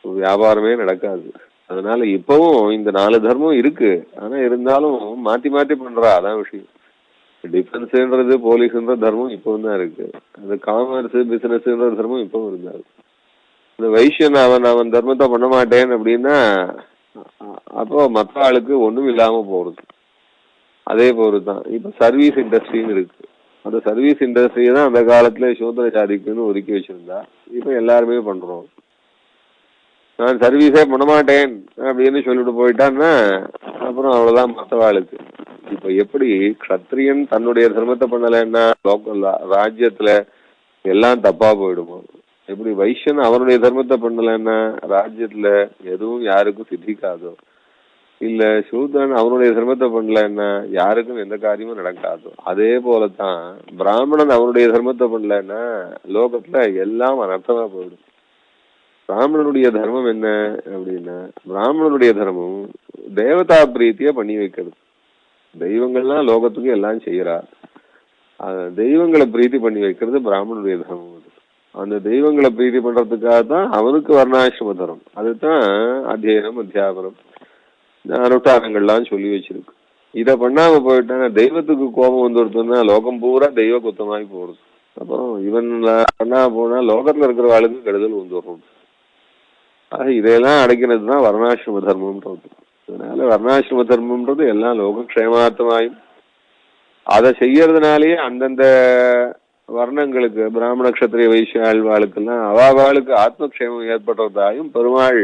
வியாபாரமே நடக்காது. அதனால இப்பவும் இந்த 4 தர்மம் இருக்கு. ஆனா இருந்தாலும் மாத்தி மாத்தி பண்றா, அதான் விஷயம். டிஃபென்ஸ்ன்றது போலீஸ்ன்ற தர்மம் இப்பவும் தான் இருக்கு, அந்த காமர்ஸ் பிசினஸ்ன்ற தர்மம் இப்பவும் இருந்தாரு. இந்த வைஷ்யன் அவன் தர்மத்தை பண்ண மாட்டேன் அப்படின்னா அப்போ மற்ற ஆளுக்கு ஒண்ணும் இல்லாம போறது. அதே போலதான் இப்ப சர்வீஸ் இண்டஸ்ட்ரின்னு இருக்கு. அந்த சர்வீஸ் இண்டஸ்ட்ரியை தான் அந்த காலத்துல சூத்திர ஜாதிக்குன்னு ஒதுக்கி வச்சிருந்தா, இப்ப எல்லாருமே பண்றோம். நான் சர்வீஸே பண்ண மாட்டேன் அப்படின்னு சொல்லிட்டு போயிட்டான்னா அப்புறம் அவ்வளவுதான் மற்றவாளுக்கு. இப்ப எப்படி க்ஷத்ரியன் தன்னுடைய தர்மத்தை பண்ணலைன்னா லோக்கல் ராஜ்யத்துல எல்லாம் தப்பா போயிடுமோ, எப்படி வைஷ்யன் அவனுடைய தர்மத்தை பண்ணலைன்னா ராஜ்யத்துல எதுவும் யாருக்கும் சித்திக்காதோ, இல்ல சூத்ரன் அவனுடைய தர்மத்தை பண்ணலன்னா யாருக்கும் எந்த காரியமும் நடக்காதோ, அதே போலதான் பிராமணன் அவனுடைய தர்மத்தை பண்ணலன்னா லோகத்துல எல்லாம் அனர்த்தமா போயிடும். பிராமணனுடைய தர்மம் என்ன அப்படின்னா, பிராமணனுடைய தர்மம் தேவதா பிரீத்திய பண்ணி வைக்கிறது. தெய்வங்கள்லாம் லோகத்துக்கு எல்லாம் செய்யறா, தெய்வங்களை பிரீத்தி பண்ணி வைக்கிறது பிராமணனுடைய தர்மம். அந்த தெய்வங்களை பிரீத்தி பண்றதுக்காக தான் அவனுக்கு வர்ணாசிரம தரம். அதுதான் அத்தியனம் அத்தியாபனம் அனுஷ்டானங்கள்லாம் சொல்லி வச்சிருக்கு. இதை பண்ணாம போயிட்டான்னா தெய்வத்துக்கு கோபம் வந்துடுதுன்னா லோகம் பூரா தெய்வ குத்தமாகி போடுது. அப்புறம் இவன் பண்ணா போனா லோகத்துல இருக்கிற ஆளுக்கு கெடுதல் வந்துடும். ஆக இதையெல்லாம் அடைக்கிறது தான் வர்ணாசிரம தர்மம்ன்றது. அதனால வர்ணாசிரம தர்மம்ன்றது எல்லாம் லோகக்ஷேமார்த்தமாயும் அதை செய்யறதுனாலேயே அந்தந்த வர்ணங்களுக்கு பிராமண கஷத்திரிய வைசிய ஆழ்வாளுக்கெல்லாம் அவாவாளுக்கு ஆத்மக்ஷேமம் ஏற்படுறதாயும் பெருமாள்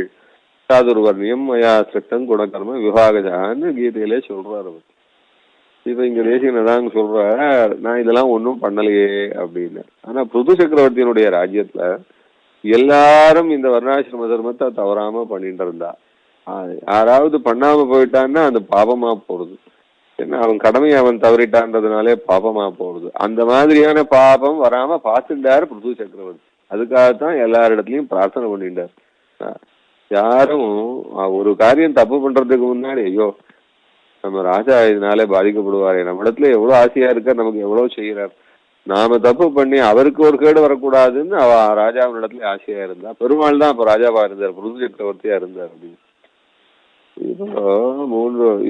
சாதுர்வர்ணியம் மயா சிருஷ்டம் குணகர்ம விபாகஜான்னு கீதையிலே சொல்றாரு அவர். இப்ப இங்க தேசிகனதாங்க சொல்ற, நான் இதெல்லாம் ஒன்றும் பண்ணலையே அப்படின்னு. ஆனா புது சக்கரவர்த்தியினுடைய ராஜ்யத்துல எல்லாரும் இந்த வர்ணாசிரம தர்மத்தை தவறாம பண்ணிட்டு இருந்தா, யாராவது பண்ணாம போயிட்டான்னா அந்த பாபமா போறது. ஏன்னா அவன் கடமையை அவன் தவறிட்டான்றதுனாலே பாபமா போறது. அந்த மாதிரியான பாபம் வராம பார்த்துட்டாரு புது சக்கரவர்த்தி. அதுக்காகத்தான் எல்லாரிடத்துலயும் பிரார்த்தனை பண்ணிட்டார். யாரும் ஒரு காரியம் தப்பு பண்றதுக்கு முன்னாடி ஐயோ நம்ம ராஜா இதனாலே பாதிக்கப்படுவாரே, நம்ம இடத்துல எவ்வளவு ஆசையா இருக்கார், நமக்கு எவ்வளவு செய்யறார், நாம தப்பு பண்ணி அவருக்கு ஒரு கேடு வரக்கூடாதுன்னு அவ ராஜாவின் இடத்துல ஆசையா இருந்தா. பெருமாள் தான் அப்ப ராஜாவா இருந்தார், புருது சக்கரவர்த்தியா இருந்தார் அப்படின்னு.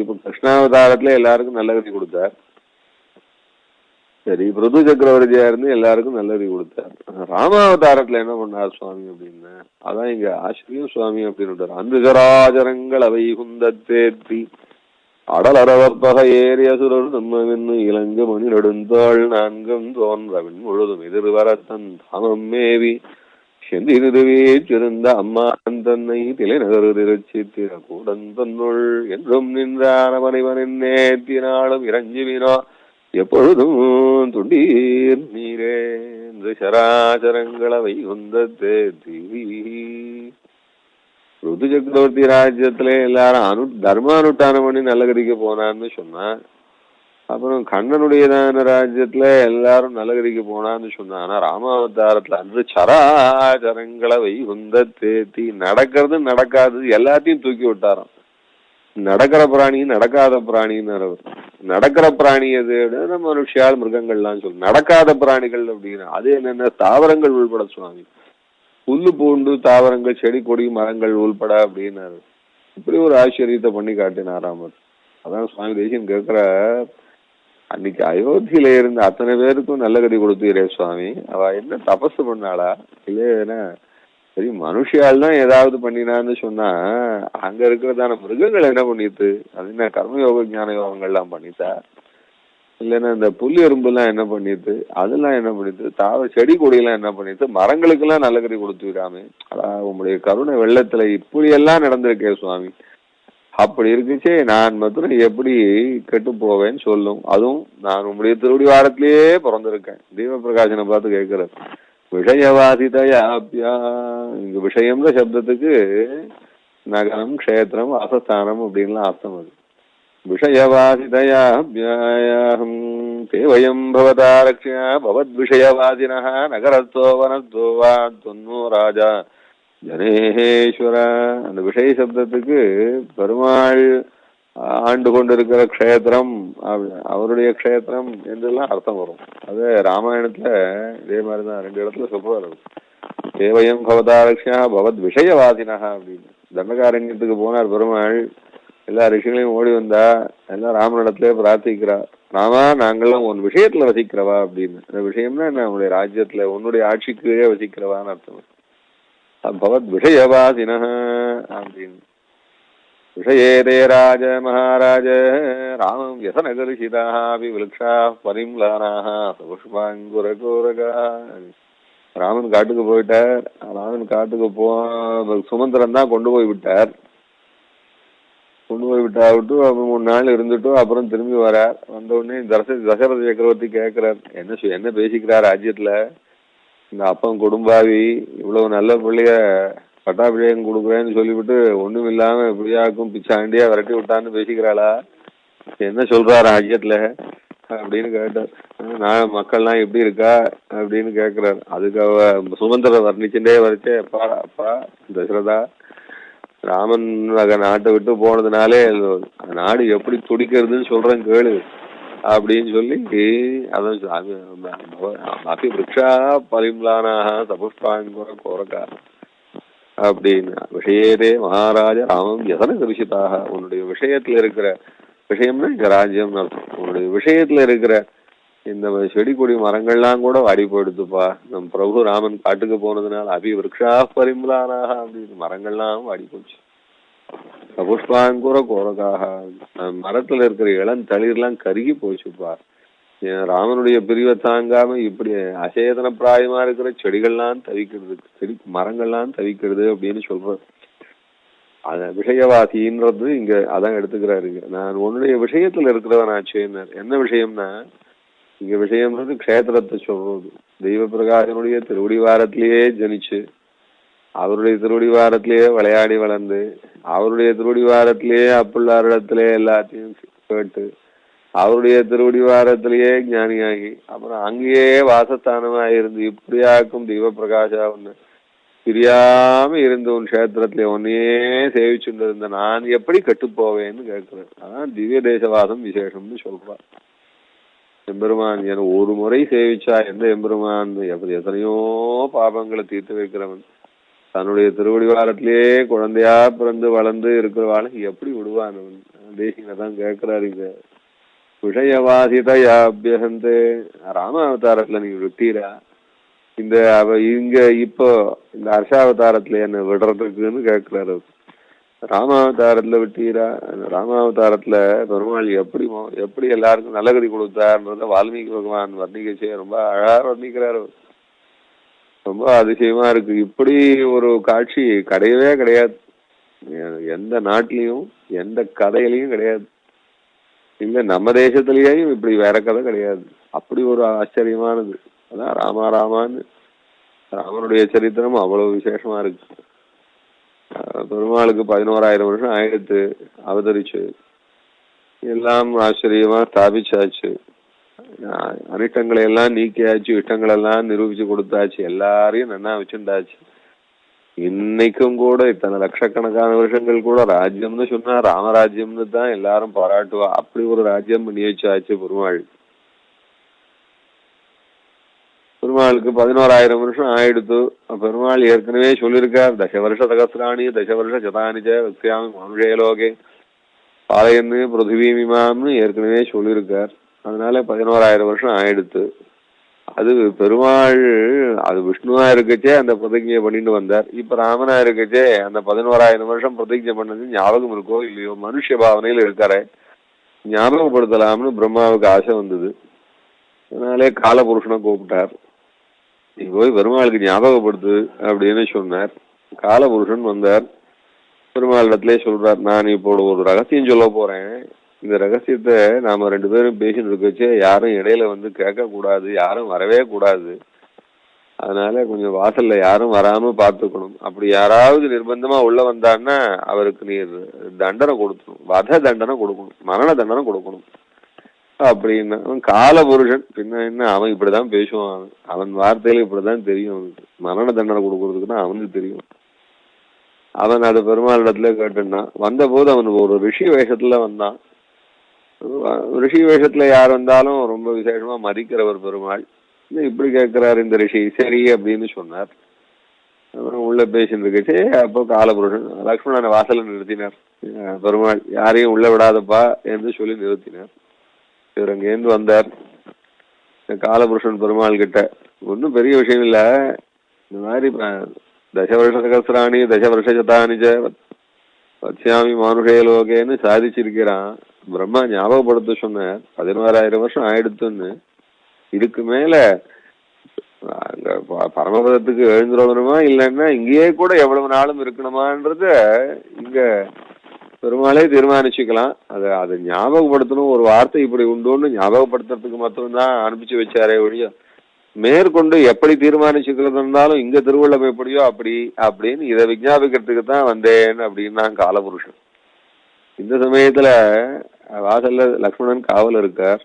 இப்ப கிருஷ்ணாவதாரத்துல எல்லாருக்கும் நல்ல கதி கொடுத்தார். சரி, புருது சக்கரவர்த்தியா இருந்து எல்லாருக்கும் நல்ல கதி கொடுத்தார். ராமாவதாரத்துல என்ன பண்ணார் சுவாமி அப்படின்னா, அதான் இங்க ஆசிரியம் சுவாமி அப்படின்னு அந்துகராஜரங்கள் அவை குந்தத்தேத்தி அடலரவப்பக ஏறிய சுரர் நம்மவென்னு இளங்கு மணி நெடுந்தாள் நான்கும் தோன்றவன் முழுதும் எதிர்வரத்தன் தாமம் மேவி செந்திருவேற்றிருந்த அம்மான் தன்னை திலைநகரு திருச்சித்திர கூடன் தன்னுள் என்றும் நின்றானவனைவனின் நேத்தினாலும் இறஞ்சுவினோ எப்பொழுதும் துண்டீர் நீரே என்று சராசரங்களவை குந்தத்தே தீவி. ருது சக்கரவர்த்தி ராஜ்யத்துல எல்லாரும் தர்மானுஷ்டானம் பண்ணி நல்ல கதிக்கு போனான்னு சொன்னா, அப்புறம் கண்ணனுடையதான ராஜ்யத்துல எல்லாரும் நல்ல கதிக்கு போனான்னு சொன்னா, ஆனா ராமாவதாரத்துல அன்று சராச்சரங்களை வைகுந்த தேத்தி நடக்கிறது நடக்காது எல்லாத்தையும் தூக்கி விட்டாராம். நடக்கிற பிராணி நடக்காத பிராணின்னு நடக்கிற பிராணி எது நம்ம மனுஷியால் மிருகங்கள்லாம் சொல்லு, நடக்காத பிராணிகள் அப்படின்னா அது என்னென்ன தாவரங்கள் உள்பட சுவாமி, புல்லு பூண்டு தாவரங்கள் செடி கொடி மரங்கள் உள்பட அப்படின்னாரு. இப்படி ஒரு ஆச்சரியத்தை பண்ணி காட்டினாராமர். அதான் சுவாமி தேசியன் கேட்கிற, அன்னைக்கு அயோத்தியில இருந்த அத்தனை பேருக்கும் நல்ல கதி கொடுத்தீரே சுவாமி, அவ என்ன தபசு பண்ணாளா இல்லையா? சரி, மனுஷியால் தான் ஏதாவது பண்ணினான்னு சொன்னா அங்க இருக்கிறதான மிருகங்கள் என்ன பண்ணிட்டு, அது என்ன கர்மயோக ஞான யோகங்கள்லாம் பண்ணிட்டா, இல்லைன்னா இந்த புல்லு எறும்பு எல்லாம் என்ன பண்ணிட்டு, அதெல்லாம் என்ன பண்ணிட்டு, செடி கொடியெல்லாம் என்ன பண்ணிட்டு, மரங்களுக்கெல்லாம் நல்ல கறி கொடுத்துவிடாமே. உங்களுடைய கருணை வெள்ளத்துல இப்படி எல்லாம் நடந்திருக்கே சுவாமி, அப்படி இருக்குச்சே நான் மாத்திரம் எப்படி கெட்டு போவேன்னு சொல்லும். அதுவும் நான் உங்களுடைய திருவடி வாரத்திலேயே பிறந்திருக்கேன். தீப பிரகாசனை பார்த்து கேட்கிறேன், விஷயவாதிதயாப்யா, இங்க விஷயம்ன்ற சப்தத்துக்கு நகரம் க்ஷேத்திரம் வாசஸ்தானம் அப்படின்லாம் அர்த்தம். அது விஷயவாதிதயாப்யாஹம் தேவயம் பவதா ரக்ஷ்யா பவத் விஷயவாதினஹ நகரத்தோ வனத்தோ வா தொன்னோ ராஜா ஜனேஸ்வர அந்த விஷய சப்தத்துக்கு பெருமாள் ஆண்டு கொண்டிருக்கிற க்ஷேத்திரம், அவருடைய க்ஷேத்திரம் என்றெல்லாம் அர்த்தம் வரும். அது ராமாயணத்துல இதே மாதிரிதான் 2 இடத்துல சொல்றாரு. தேவயம் பவதாரக்ஷா பவத் விஷயவாதினா அப்படின்னு. தண்டகாரண்யத்துக்கு போனார் பெருமாள், எல்லா ரிஷிகளையும் ஓடி வந்தா, எல்லாம் ராமனிடத்திலே பிரார்த்திக்கிறா, ராமா நாங்கள்லாம் உன் விஷயத்துல வசிக்கிறவா அப்படின்னு. அந்த விஷயம்னா என்ன, உன்னுடைய ராஜ்யத்துல உன்னுடைய ஆட்சிக்கு கீழே வசிக்கிறவான்னு அர்த்தம். பவத் விஷயவாதின அப்படின்னு. விஷயேதே ராஜ மகாராஜ ராமம் யசனகர்ஷிதாபி விருக்ஷா பரிம்லானாக புஷ்பாங்குரகோரகா. ராமன் காட்டுக்கு போயிட்டார். ராமன் காட்டுக்கு சுமந்திரன் தான் கொண்டு போய் விட்டார். கொண்டு போய் விட்டு 3 நாள் இருந்துட்டு அப்புறம் திரும்பி வரார். வந்த உடனே தசரத சக்கரவர்த்தி கேட்கிறார், என்ன பேசிக்கிறார் ராஜ்யத்துல, இந்த அப்பம் குடும்பாவி இவ்வளவு நல்ல பிள்ளைய பட்டாபிஷேகம் கொடுக்குறேன்னு சொல்லிவிட்டு ஒண்ணும் இல்லாம பிரியாக்கும் பிச்சாண்டியா விரட்டி விட்டான்னு பேசிக்கிறாளா, என்ன சொல்றாரு ராஜ்யத்துல அப்படின்னு கேட்டார். நான் மக்கள்லாம் எப்படி இருக்கா அப்படின்னு கேட்கிறார். அதுக்கு சுமந்திர வர்ணிச்சுட்டே வரைச்சே, அப்பா தசரதா, ராமன் நாட்டை விட்டு போனதுனாலே நாடு எப்படி துடிக்கிறதுன்னு சொல்றேன் கேளு அப்படின்னு சொல்லி அபி விருக்ஷா பரிம்லானாக சபுஷ்பாங்குர கோரகா அப்படின்னு. விஷயதே மகாராஜ ராமம் யசன கரிஷிதாக. உன்னுடைய விஷயத்துல இருக்கிற, விஷயம்னா இங்க ராஜ்யம் அர்த்தம், உன்னுடைய விஷயத்துல இருக்கிற இந்த செடி கொடி மரங்கள்லாம் கூட வாடி போயிடுத்துப்பா. நம் பிரபு ராமன் காட்டுக்கு போனதுனால அபி விருக்ஷா பரிம்லானாக அப்படின்னு மரங்கள்லாம் வாடி போச்சு. சபுஷ்பாங்குர கோரகாக, மரத்துல இருக்கிற இளந்தளிர்லாம் கருகி போச்சுப்பா. ராமனுடைய பிரிவை தாங்காம இப்படி அசேதன பிராயமா இருக்கிற செடிகள்லாம் தவிக்கிறது, செடி மரங்கள்லாம் தவிக்கிறது அப்படின்னு சொல்ற. அத விஷயவாசின்றது இங்க அதான் எடுத்துக்கிறாரு. நான் உன்னுடைய விஷயத்துல இருக்கிறவன் ஆச்சேன்னார். என்ன விஷயம்னா, இங்க விஷயம்ன்றது க்ஷேத்திரத்தை சொல்றது. தெய்வ பிரகாசனுடைய திருவடிவாரத்திலேயே ஜனிச்சு, அவருடைய திருவடிவாரத்திலேயே விளையாடி வளர்ந்து, அவருடைய திருவடிவாரத்திலேயே அப்புள்ளாரிடத்திலே எல்லாத்தையும் கேட்டு, அவருடைய திருவடிவாரத்திலேயே ஞானியாகி, அப்புறம் அங்கேயே வாசஸ்தானமா இருந்து இப்படியாக்கும் தெய்வ பிரகாஷா ஒண்ணு பிரியாம இருந்த உன் கஷேத்திரத்திலே ஒன்னையே சேவிச்சுட்டு இருந்த நான் எப்படி கெட்டு போவேன்னு கேட்கிறேன். அதான் திவ்ய தேசவாசம் விசேஷம்னு சொல்றான். எம்பெருமான் என ஒரு முறை சேவிச்சா எந்த எம்பெருமான் எத்தனையோ பாபங்களை தீர்த்து வைக்கிறவன் தன்னுடைய திருவடிவாரத்திலேயே குழந்தையா பிறந்து வளர்ந்து இருக்கிறவாள் எப்படி விடுவானவன்? தேசிகதான் கேட்கிறாரு. இங்க விஷயவாசிதையாபியசந்தே ராமாவதாரத்துல நீங்க விட்டீரா, இந்த இங்க இப்போ இந்த ஹர்ஷாவதாரத்துல என்ன விடுறதுக்குன்னு கேட்கிறாரு. ராமாவதாரத்துல விட்டீரா, ராமாவதாரத்துல பெருமாள் எப்படி எல்லாருக்கும் நல்லகதி கொடுத்தாருன்றத வால்மீகி பகவான் வர்ணிக்கச்சே ரொம்ப அழகா வர்ணிக்கிறாரு. ரொம்ப அதிசயமா இருக்கு. இப்படி ஒரு காட்சி கிடையவே கிடையாது, எந்த நாட்டிலையும் எந்த கதையிலையும் கிடையாது. இல்ல நம்ம தேசத்திலேயும் இப்படி வேற கதை கிடையாது. அப்படி ஒரு ஆச்சரியமானது. அதான் ராமான்னு ராமனுடைய சரித்திரம் அவ்வளவு விசேஷமா இருக்கு. பெருமாளுக்கு 11,000 வருஷம் ஆயிடுத்து அவதரிச்சு, எல்லாம் ஆச்சரியமா ஸ்தாபிச்சாச்சு, அனிஷ்டங்களை எல்லாம் நீக்கியாச்சு, இஷ்டங்கள் எல்லாம் நிரூபிச்சு கொடுத்தாச்சு, எல்லாரையும் நன்னா வச்சுட்டாச்சு. இன்னைக்கும் கூட இத்தனை லட்சக்கணக்கான வருஷங்கள் கூட ராஜ்யம்னு சொன்னா ராமராஜ்யம்னு தான் எல்லாரும் பாராட்டுவா. அப்படி ஒரு ராஜ்யம் பண்ணி வச்சாச்சு பெருமாள். பெருமாளுக்கு 11,000 வருஷம் ஆயிடுத்து. பெருமாள் ஏற்கனவே சொல்லியிருக்கார், தசவருஷ சகசிராணி தசவருஷ சதானிச்ச வக்ஷாமி மனுஷேலோகே பாலையன்னு பிருத்திவீமிமாம்னு ஏற்கனவே சொல்லியிருக்கார். அதனால 11,000 வருஷம் ஆயிடுத்து. அது பெருமாள் அது விஷ்ணுவா இருக்கச்சே அந்த பிரதிஜையை பண்ணிட்டு வந்தார். இப்ப ராமனா இருக்கச்சே அந்த 11,000 வருஷம் பிரதிஜை பண்ணது ஞாபகம் இருக்கோ இல்லையோ, மனுஷ பாவனையில இருக்காரே, ஞாபகப்படுத்தலாம்னு பிரம்மாவுக்கு ஆசை வந்தது. அதனாலே காலபுருஷனை கூப்பிட்டார். நீ போய் பெருமாளுக்கு ஞாபகப்படுத்து அப்படின்னு சொன்னார். காலபுருஷன் வந்தார். பெருமாளிடத்திலே சொல்றார், நான் இப்போ ஒரு ரகசியம் சொல்ல போறேன். இந்த ரகசியத்தை நாம 2 பேரும் பேசிட்டு இருக்கச்சே யாரும் இடையில வந்து கேட்க கூடாது, யாரும் வரவே கூடாது. அதனால கொஞ்சம் வாசல்ல யாரும் வராம பார்த்துக்கணும். அப்படி யாராவது நிர்பந்தமா உள்ள வந்தான்னா அவருக்கு நீர் தண்டனை கொடுக்கணும், வத தண்டனை கொடுக்கணும், மரண தண்டனை கொடுக்கணும் அப்படின்னா. காலபுருஷன் பின்ன என்ன, அவன் இப்படிதான் பேசுவான், அவன் வார்த்தையில இப்படிதான் தெரியும். அவனுக்கு மரண தண்டனை கொடுக்கறதுக்குன்னா அவனுக்கு தெரியும். அவன் அது பெருமாள் இடத்துல கேட்டுனான். வந்த போது அவன் ஒரு ரிஷி வேஷத்துல வந்தான். ரிஷி வேஷத்துல யார் வந்தாலும் ரொம்ப விசேஷமா மதிக்கிறவர் பெருமாள். இப்படி கேட்கிறாரு இந்த ரிஷி, சரி அப்படின்னு சொன்னார். உள்ள பேசிட்டு இருக்கச்சு அப்போ காலபுருஷன் லக்ஷ்மணனை வாசல நிறுத்தினார். பெருமாள் யாரையும் உள்ள விடாதப்பா என்று சொல்லி நிறுத்தினார். இவர் அங்கேருந்து வந்தார். காலபுருஷன் பெருமாள் கிட்ட ஒன்னும் பெரிய விஷயம் இல்ல, இந்த மாதிரி தசவருஷ சகசிராணி தசவருஷ சதானிஜ வத்யாமி மானுஷே லோகேன்னு சாதிச்சிருக்கிறான். பிரம்மா ஞாபகப்படுத்த சொன்னார் 16,000 வருஷம் ஆயிடுத்துன்னு. இதுக்கு மேல அங்க பரமபதத்துக்கு எழுந்துடணுமா இல்லைன்னா இங்கேயே கூட எவ்வளவு நாளும் இருக்கணுமான்றத இங்க பெருமாளே தீர்மானிச்சுக்கலாம். அதை ஞாபகப்படுத்தணும். ஒரு வார்த்தை இப்படி உண்டுன்னு ஞாபகப்படுத்துறதுக்கு மட்டும்தான் அனுப்பிச்சு வச்சாரே ஒழிய மேற்கொண்டு எப்படி தீர்மானிச்சுக்கிறது இருந்தாலும் இங்க திருவள்ளம் எப்படியோ அப்படி அப்படின்னு இதை விஞ்ஞாபிக்கிறதுக்கு தான் வந்தேன் அப்படின்னா காலபுருஷன். இந்த சமயத்துல வாசல்ல லக்ஷ்மணன் காவல் இருக்கார்.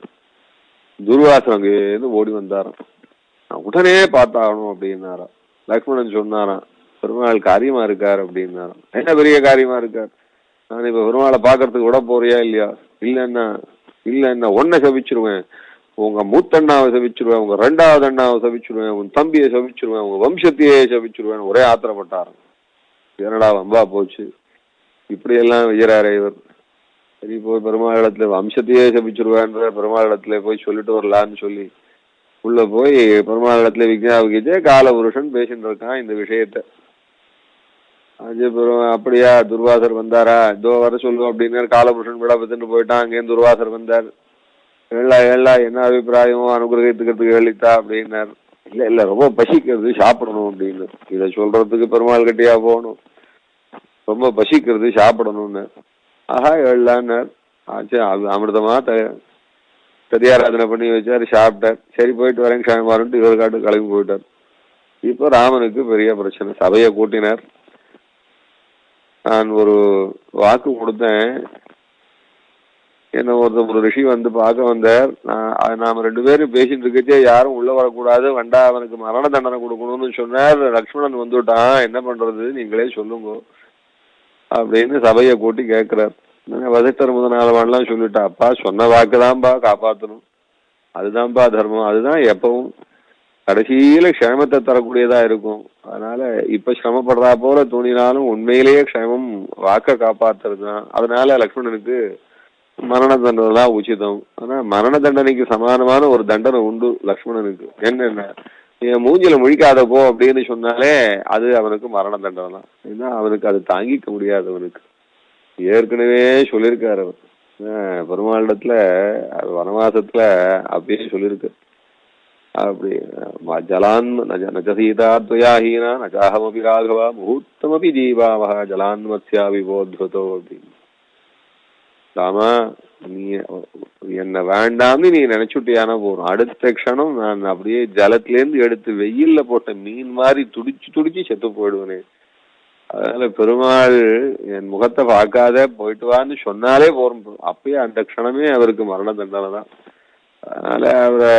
துர்வாசன் அங்கேருந்து ஓடி வந்தாராம். உடனே பார்த்தாகணும் அப்படின்னாராம். லக்ஷ்மணன் சொன்னாராம், பெருமாள் காரியமா இருக்கார் அப்படின்னாராம். என்ன பெரிய காரியமா இருக்கார்? நான் இப்ப பெருமாளை பாக்குறதுக்கு விட போறியா இல்லையா? இல்லன்னா ஒன்ன சபிச்சிருவேன், உங்க மூத்தண்ணாவை சபிச்சிருவேன், உங்க 2வது அண்ணாவை சபிச்சிருவேன், உன் தம்பியை சபிச்சிருவேன், உங்க வம்சத்தையே சபிச்சிருவேன். ஒரே ஆத்திரப்பட்டாராம். என்னடா வம்பா போச்சு, இப்படி எல்லாம் விஜயராரே இவர். சரி போய் பெருமாள் இடத்துல வம்சத்தையே சபிச்சிருவேன்ற பெருமாள் இடத்துல போய் சொல்லிட்டு வரலான்னு சொல்லி உள்ள போய் பெருமாள் இடத்துல விஜயாபிக்கிச்சே காலபுருஷன் பேசிட்டு இருக்கான் இந்த விஷயத்த. அப்படியா துர்வாசர் வந்தாரா, இதோ வர சொல்லுவோம் அப்படின்னு காலபுருஷன் விட பத்துட்டு போயிட்டான். அங்கேயும் துர்வாசர் வந்தார். ஏழா என்ன அபிப்பிராயமோ அனுகிரகித்துக்கிறதுக்கு எழுத்தா அப்படின்னார். இல்ல ரொம்ப பசிக்கிறது சாப்பிடணும் அப்படின்னு. இதை சொல்றதுக்கு பெருமாள் கட்டியா போகணும், ரொம்ப பசிக்கிறது சாப்பிடணும்னு. ஆஹா எழலான்னார். ஆச்சு அமிர்தமா ததியாராதனை பண்ணி வச்சாரு, சாப்பிட்டார். சரி போயிட்டு வரேன் க்ஷேமாருன்ட்டு இவர் காட்டு கிளம்பி போயிட்டார். இப்போ ராமனுக்கு பெரிய பிரச்சனை. சபையை கூட்டினார். நான் ஒரு வாக்கு கொடுத்தேன், என்ன ஒரு ரிஷி வந்து பார்க்க வந்தார். நாம 2 பேரும் பேசிட்டு இருக்கச்சே யாரும் உள்ள வரக்கூடாது, வண்டா அவனுக்கு மரண தண்டனை கொடுக்கணும்னு சொன்னார். லக்ஷ்மணன் வந்துட்டான், என்ன பண்றது நீங்களே சொல்லுங்க அப்படின்னு சபையை கூட்டி கேட்கிறார். வசிஷ்டர் முதனாலவான்லாம் சொல்லிட்டா, அப்பா சொன்ன வாக்குதான்பா காப்பாற்றணும், அதுதான்ப்பா தர்மம், அதுதான் எப்பவும் கடைசியில க்ஷேமத்தை தரக்கூடியதா இருக்கும். அதனால இப்ப சிரமப்படுறா போல தோணினாலும் உண்மையிலேயே க்ஷேமம் வாக்க காப்பாத்துறது தான். அதனால லக்ஷ்மணனுக்கு மரண தண்டனை தான் உச்சிதம். ஆனா மரண தண்டனைக்கு சமானமான ஒரு தண்டனை உண்டு லக்ஷ்மணனுக்கு. என்னென்ன, என் மூஞ்சில முழிக்காத போ அப்படின்னு சொன்னாலே அது அவனுக்கு மரண தண்டனை தான். ஏன்னா அவனுக்கு அது தாங்கிக்க முடியாது. அவனுக்கு ஏற்கனவே சொல்லியிருக்காரு அவர் பெருமாளிடத்துல வனவாசத்துல அப்படியே சொல்லியிருக்கு. அப்படி ஜலான் நச்சசீதா துவயாஹீனா நச்சாஹமபி ராகவா முகூர்த்தமபி ஜீவாவா ஜலான்மத்யா விபோத்வதோ அப்படின்னு. ராமா நீ என்ன வேண்டாம்னு நீ நினைச்சுட்டியான போறோம், அடுத்த க்ஷணம் நான் அப்படியே ஜலத்திலேருந்து எடுத்து வெயில்ல போட்ட மீன் மாதிரி துடிச்சு செத்து போயிடுவேனே. அதனால பெருமாள் என் முகத்தை பார்க்காத போயிட்டு வான்னு சொன்னாலே போறோம், அப்பயே அந்த க்ஷணமே அவருக்கு மரண தண்டனை தான். அதனால அவரை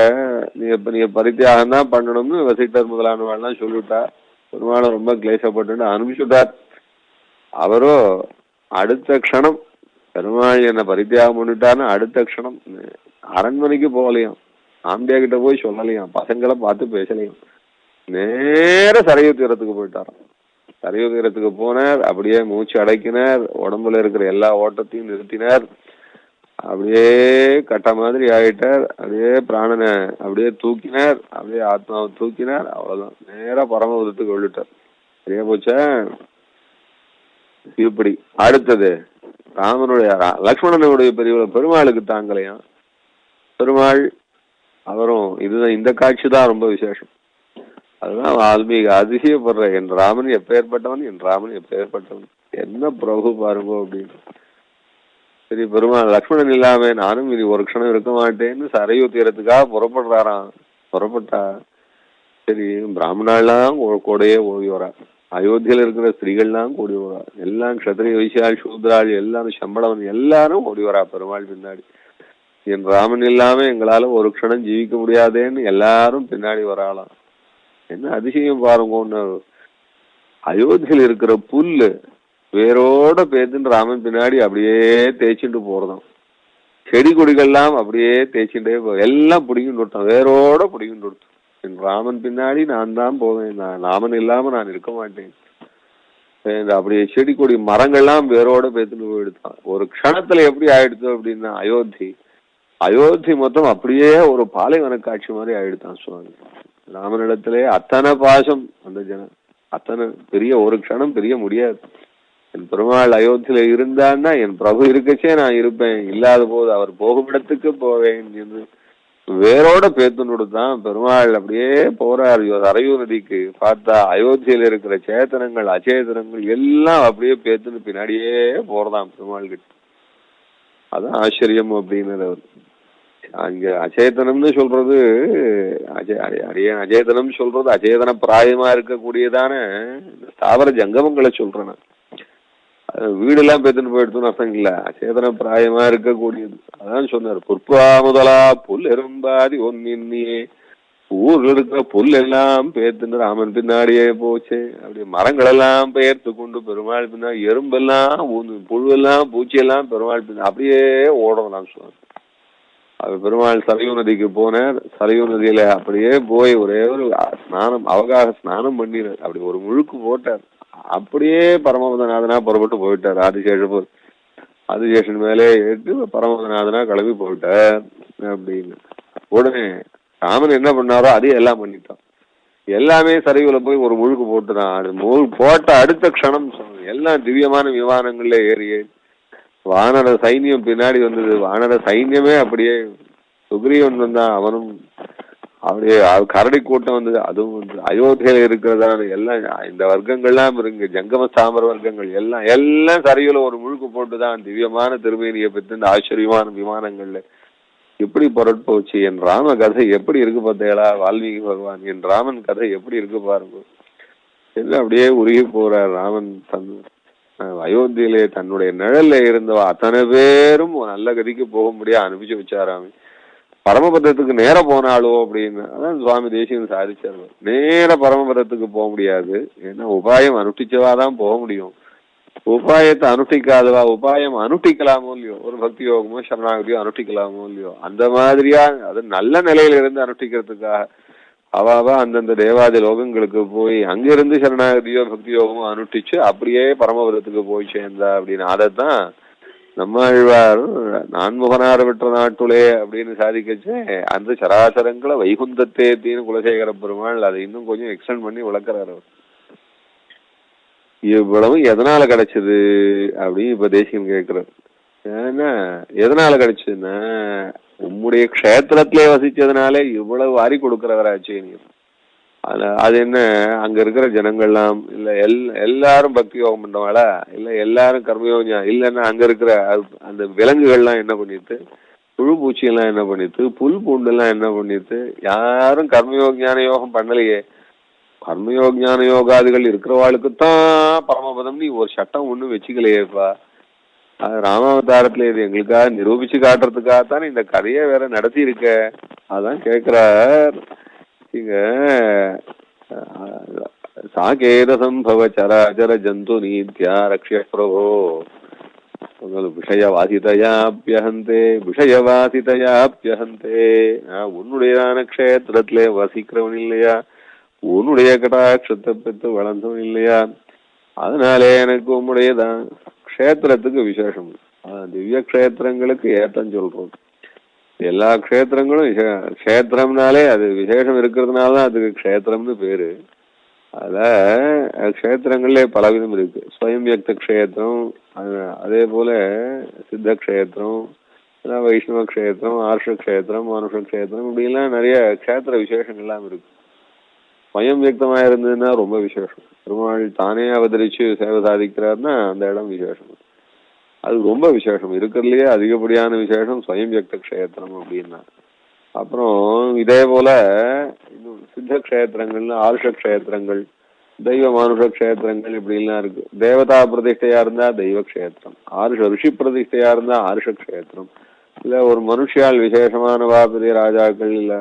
நீங்க பரித்தியாகம் தான் பண்ணணும்னு வசிஷ்டர் முதலானவாள்லாம் சொல்லிவிட்டா. பெருமாளை ரொம்ப கிளேசப்பட்டு அனுப்பிச்சுட்டார். அவரோ அடுத்த க்ஷணம் பெருமாள் என்ன பரித்தியாகம் பண்ணிட்டாருன்னு அடுத்த க்ஷணம் அரண்மனைக்கு போகலையாம், ஆம்பியா கிட்ட போய் சொல்லலையாம், பசங்களை பார்த்து பேசலையாம், நேர சரையு தீரத்துக்கு போயிட்டாராம். சரையு தீரத்துக்கு போனார். அப்படியே மூச்சு அடைக்கினார், உடம்புல இருக்கிற எல்லா ஓட்டத்தையும் நிறுத்தினார். அப்படியே கட்ட மாதிரி ஆயிட்டார். அப்படியே பிராணனை அப்படியே தூக்கினார், அப்படியே ஆத்மாவை தூக்கினார். அவ்வளவுதான், நேரா பரமபதத்துக்கு விழுட்டார். சரியா போச்சா? இப்படி அடுத்தது ராமனுடைய லக்ஷ்மணனுடைய பெருமாளுக்கு தாங்கலையாம். பெருமாள் அவரும் இதுதான், இந்த காட்சி தான் ரொம்ப விசேஷம். அதுதான் வால்மீகி அதிசயப்படுற, என் ராமன் எப்பேற்பட்டவன், என் ராமன் எப்பேற்பட்டவன், என்ன பிரபு பாருங்க அப்படின்னு. சரி பெருமாள் லக்ஷ்மணன் இல்லாம நானும் இனி ஒரு க்ஷணம் இருக்க மாட்டேன்னு சரையு தீரத்துக்காக புறப்படுறாராம். புறப்பட்டா சரி பிராமணாலாம் கூடையே ஓடி வரா, அயோத்தியில இருக்கிற ஸ்திரீகள்லாம் ஓடி வரா, எல்லாம் க்ஷத்ரிய வைசியாள் சூத்ராள் எல்லாரும் சம்பளவன் எல்லாரும் ஓடி வரா பெருமாள் பின்னாடி. என் ராமன் இல்லாம எங்களால ஒரு க்ஷணம் ஜீவிக்க முடியாதேன்னு எல்லாரும் பின்னாடி வராளாம். என்ன அதிசயம் பாருங்க. அயோத்தியில் இருக்கிற புல்லு வேரோட பேத்துன்னு ராமன் பின்னாடி அப்படியே தேய்ச்சிட்டு போறதாம். செடி கொடிகள்லாம் அப்படியே தேய்ச்சிட்டே எல்லாம் பிடிக்கும் கொடுத்தான், வேரோட பிடிக்கும் கொடுத்தான். என் ராமன் பின்னாடி நான் தான் போவேன், ராமன் இல்லாம நான் இருக்க மாட்டேன். அப்படியே செடி கொடி மரங்கள்லாம் வேரோட பேத்துட்டு போயிடுத்தான். ஒரு க்ஷணத்துல எப்படி ஆயிடுச்சு அப்படின்னா அயோத்தி மொத்தம் அப்படியே ஒரு பாலைவன காட்சி மாதிரி ஆயிடுத்தான் சுவாமி. ராமனிடத்திலே அத்தனை பாசம் அந்த ஜனம், அத்தனை பெரிய ஒரு க்ஷணம் பெரிய முடியாது. என் பெருமாள் அயோத்தியில இருந்தான்னா என் பிரபு இருக்கச்சே நான் இருப்பேன், இல்லாத போது அவர் போகும் இடத்துக்கு போவேன் என்று வேரோட பேத்துன்னு தான் பெருமாள் அப்படியே போறார் அரையூர் நதிக்கு. பார்த்தா அயோத்தியில இருக்கிற சேத்தனங்கள் அச்சேதனங்கள் எல்லாம் அப்படியே பேத்துன்னு பின்னாடியே போறதாம் பெருமாள் கிட்ட. அதான் ஆச்சரியம் அப்படின்னு. அங்க அச்சேதனம்னு சொல்றது அச்சேதனம் சொல்றது அச்சேதன பிராயமா இருக்கக்கூடியதான ஸ்தாவர ஜங்கமங்களை சொல்றேன். வீடெல்லாம் பேத்துன்னு போயிடுத்துன்னு அர்த்தம் இல்ல, அச்சேதன பிராயமா இருக்கக்கூடியது. அதான் சொன்னார், புற்பா முதலா புல் எறும்பாதி ஒன்னியே, ஊர்ல இருக்கிற புல் எல்லாம் பேத்துன்னு ராமன் பின்னாடியே போச்சு. அப்படி மரங்கள் எல்லாம் பெயர்த்து கொண்டு பெருமாள் பின்னாடி, எறும்பெல்லாம் புழுவெல்லாம் பூச்சியெல்லாம் பெருமாள் பின்னா அப்படியே ஓடலாம் சொன்னார். அது பெருமாள் சரையூ நதிக்கு போனார். சரையூ நதியில அப்படியே போய் ஒரே ஒரு ஸ்நானம் அவகாக ஸ்நானம் பண்ணினார். அப்படி ஒரு முழுக்கு போட்டார். அப்படியே பரமபதநாதனா புறப்பட்டு போயிட்டார். ஆதிசேஷன் மேலே ஏற்று பரமபதநாதனா கிளம்பி போயிட்டார் அப்படின்னு. உடனே ராமன் என்ன பண்ணாரோ அதையும் எல்லாம் பண்ணிட்டான். எல்லாமே சரிவுல போய் ஒரு முழுக்கு போட்டுதான். அது போட்ட அடுத்த க்ஷணம் எல்லாம் திவ்யமான விமானங்கள்ல ஏறியே வானர சைன்யம் பின்னாடி வந்தது. வானர சைன்யமே அப்படியே சுக்ரீவன் வந்தான், அவனும் அப்படியே கரடி கூட்டம் வந்தது. அதுவும் வந்து அயோத்தியில இருக்கிறதான எல்லாம் இந்த வர்க்கங்கள்லாம் இருக்கு, ஜங்கம சாமர வர்க்கங்கள் எல்லாம் சரிவுல ஒரு முழுக்கு போட்டுதான் திவ்யமான திருமேனியை பெற்று இந்த ஆச்சரியமான விமானங்கள்ல எப்படி பொருட்போச்சு. என் ராம கதை எப்படி இருக்கு பார்த்தேளா வால்மீகி பகவான், என் ராமன் கதை எப்படி இருக்கு பாருங்க. எல்லாம் அப்படியே உருகி போறார் ராமன். அயோத்தியிலே தன்னுடைய நிழல்ல இருந்தவா அத்தனை பேரும் நல்ல கதிக்கு போக முடியாது அனுப்பிச்சு வச்சாராமி. பரமபதத்துக்கு நேர போனாலோ அப்படின்னு அதான் சுவாமி தேசிகன் சாதிச்சார். நேர பரமபதத்துக்கு போக முடியாது, ஏன்னா உபாயம் அனுஷ்டிச்சவாதான் போக முடியும். உபாயத்தை அனுஷ்டிக்காதவா உபாயம் அனுஷ்டிக்கலாமோ இல்லையோ, ஒரு பக்தி யோகமோ சரணாகதியோ அனுஷ்டிக்கலாமோ இல்லையோ, அந்த மாதிரியா அது நல்ல நிலையில இருந்து அனுஷ்டிக்கிறதுக்காக அவாவா அந்தந்த தேவாதி லோகங்களுக்கு போய் அங்கிருந்து சரணாகதியோ பக்தி யோகமோ அனுஷ்டிச்சு அப்படியே பரமபதத்துக்கு போய் சேர்ந்தா அப்படின்னு. அதைத்தான் நம்மாழ்வார் நான்முகனார் விட்ட நாட்டுலே அப்படின்னு சாதிக்கச்சு அந்த சராசரங்களை வைகுந்தத்தேத்தின்னு குலசேகர பெருமாள் அதை இன்னும் கொஞ்சம் எக்ஸ்டெண்ட் பண்ணி வளர்க்கிறார். அவர் இவ்வளவு எதனால கிடைச்சது அப்படின்னு இப்ப தேசிகன் கேட்கிறார். ஏன்னா எதனால கிடைச்சதுன்னா உம்முடைய க்ஷேத்திரத்திலே வசிச்சதுனாலே இவ்வளவு வாரி கொடுக்கிறவராச்சு. அது என்ன அங்க இருக்கிற ஜனங்கள்லாம் இல்ல எல்லாரும் பக்தி யோகம் பண்றவாளா இல்ல எல்லாரும் கர்மயோகம் இல்லைன்னா அங்க இருக்கிற அந்த விலங்குகள்லாம் என்ன பண்ணிட்டு, புழு பூச்சி எல்லாம் என்ன பண்ணிட்டு, புல் பூண்டு எல்லாம் என்ன பண்ணிட்டு, யாரும் கர்மயோக ஞான யோகம் பண்ணலையே. கர்மயோக ஞான யோகாதிகள் இருக்கிறவாளுக்குத்தான் பரமபதம் நீ ஒரு சட்டம் ஒண்ணு வச்சுக்கலையேப்பா. அது ராமாவதாரத்துல இது எங்களுக்காக நிரூபிச்சு காட்டுறதுக்காகத்தான் இந்த கதையை வேற நடத்தி இருக்க. அதான் கேக்குறார் இங்க சாகேத சம்பவ சராச்சர ஜந்து நீத்யா ரக்ஷ பிரபோ விஷயவாசிதையாப்யஹந்தே விஷயவாசிதையாப்யஹந்தே. உன்னுடையதான க்ஷேத்திரத்திலே வசிக்கிறவன் இல்லையா, உன்னுடைய கடாட்சத்தை பெற்று வளர்ந்தவன் இல்லையா, அதனாலே எனக்கு உன்னுடையதான் க்ஷேத்திரத்துக்கு விசேஷம். திவ்ய க்ஷேத்திரங்களுக்கு ஏத்தம் சொல்றோம். எல்லா க்ஷேத்திரங்களும் க்ஷேத்திரம்னாலே அது விசேஷம் இருக்கிறதுனாலதான் அதுக்கு க்ஷேத்திரம்னு பேரு. அதுல க்ஷேத்திரங்கள்ல பலவிதம் இருக்கு. ஸ்வயம் வியக்த க்ஷேத்திரம், அதே போல சித்த க்ஷேத்திரம், வைஷ்ணவ க்ஷேத்திரம், ஆர்ஷ க்ஷேத்திரம், மனுஷ க்ஷேத்திரம், இப்படி எல்லாம் நிறைய க்ஷேத்திர விசேஷங்கள்லாம் இருக்கு. ஸ்வயம் வியக்தமா இருந்ததுன்னா ரொம்ப விசேஷம். பெருமாள் தானே அவதரிச்சு சேவை சாதிக்கிறாருன்னா அந்த இடம் விசேஷம். அது ரொம்ப விசேஷம். இருக்கிறதுலயே அதிகப்படியான விசேஷம் ஸ்வயம் வியக்த க்ஷேத்திரம் அப்படின்னா. அப்புறம் இதே போல இன்னும் சித்த க்ஷேத்திரங்கள், ஆருஷ க்ஷேத்திரங்கள், தெய்வ மானுஷ க்ஷேத்திரங்கள் இப்படி எல்லாம் இருக்கு. தேவதா பிரதிஷ்டையா இருந்தா தெய்வ க்ஷேத்திரம், ஆருஷ ரிஷி பிரதிஷ்டையா இருந்தா ஆருஷ க்ஷேத்திரம், இல்ல ஒரு மனுஷியால் விசேஷமானவா பெரிய ராஜாக்கள் இல்ல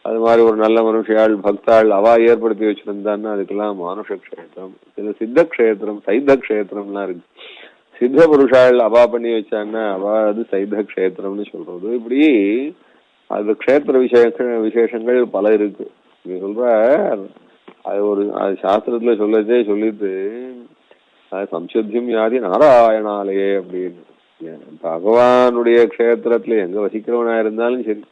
அது மாதிரி ஒரு நல்ல மனுஷியாள் பக்தாள் அவா ஏற்படுத்தி வச்சிருந்தான்னா அதுக்கெல்லாம் மானுஷ கஷேத்திரம். இது சித்த கஷேத்திரம் சைத்த கஷேத்திரம்லாம் இருக்கு. சித்த புருஷாள் அவா பண்ணி வச்சான்னா அவா அது சைத்த கஷேத்திரம்னு சொல்றது. இப்படி அது கஷேத்திர விசேஷங்கள் பல இருக்கு. நீ சொல்ற அது ஒரு அது சாஸ்திரத்துல சொல்லிட்டு அது சம்சுத்தியம் யாதி நாராயணாலயே அப்படின்னு. பகவானுடைய கஷேத்திரத்துல எங்க வசிக்கிறவனா இருந்தாலும் சரி,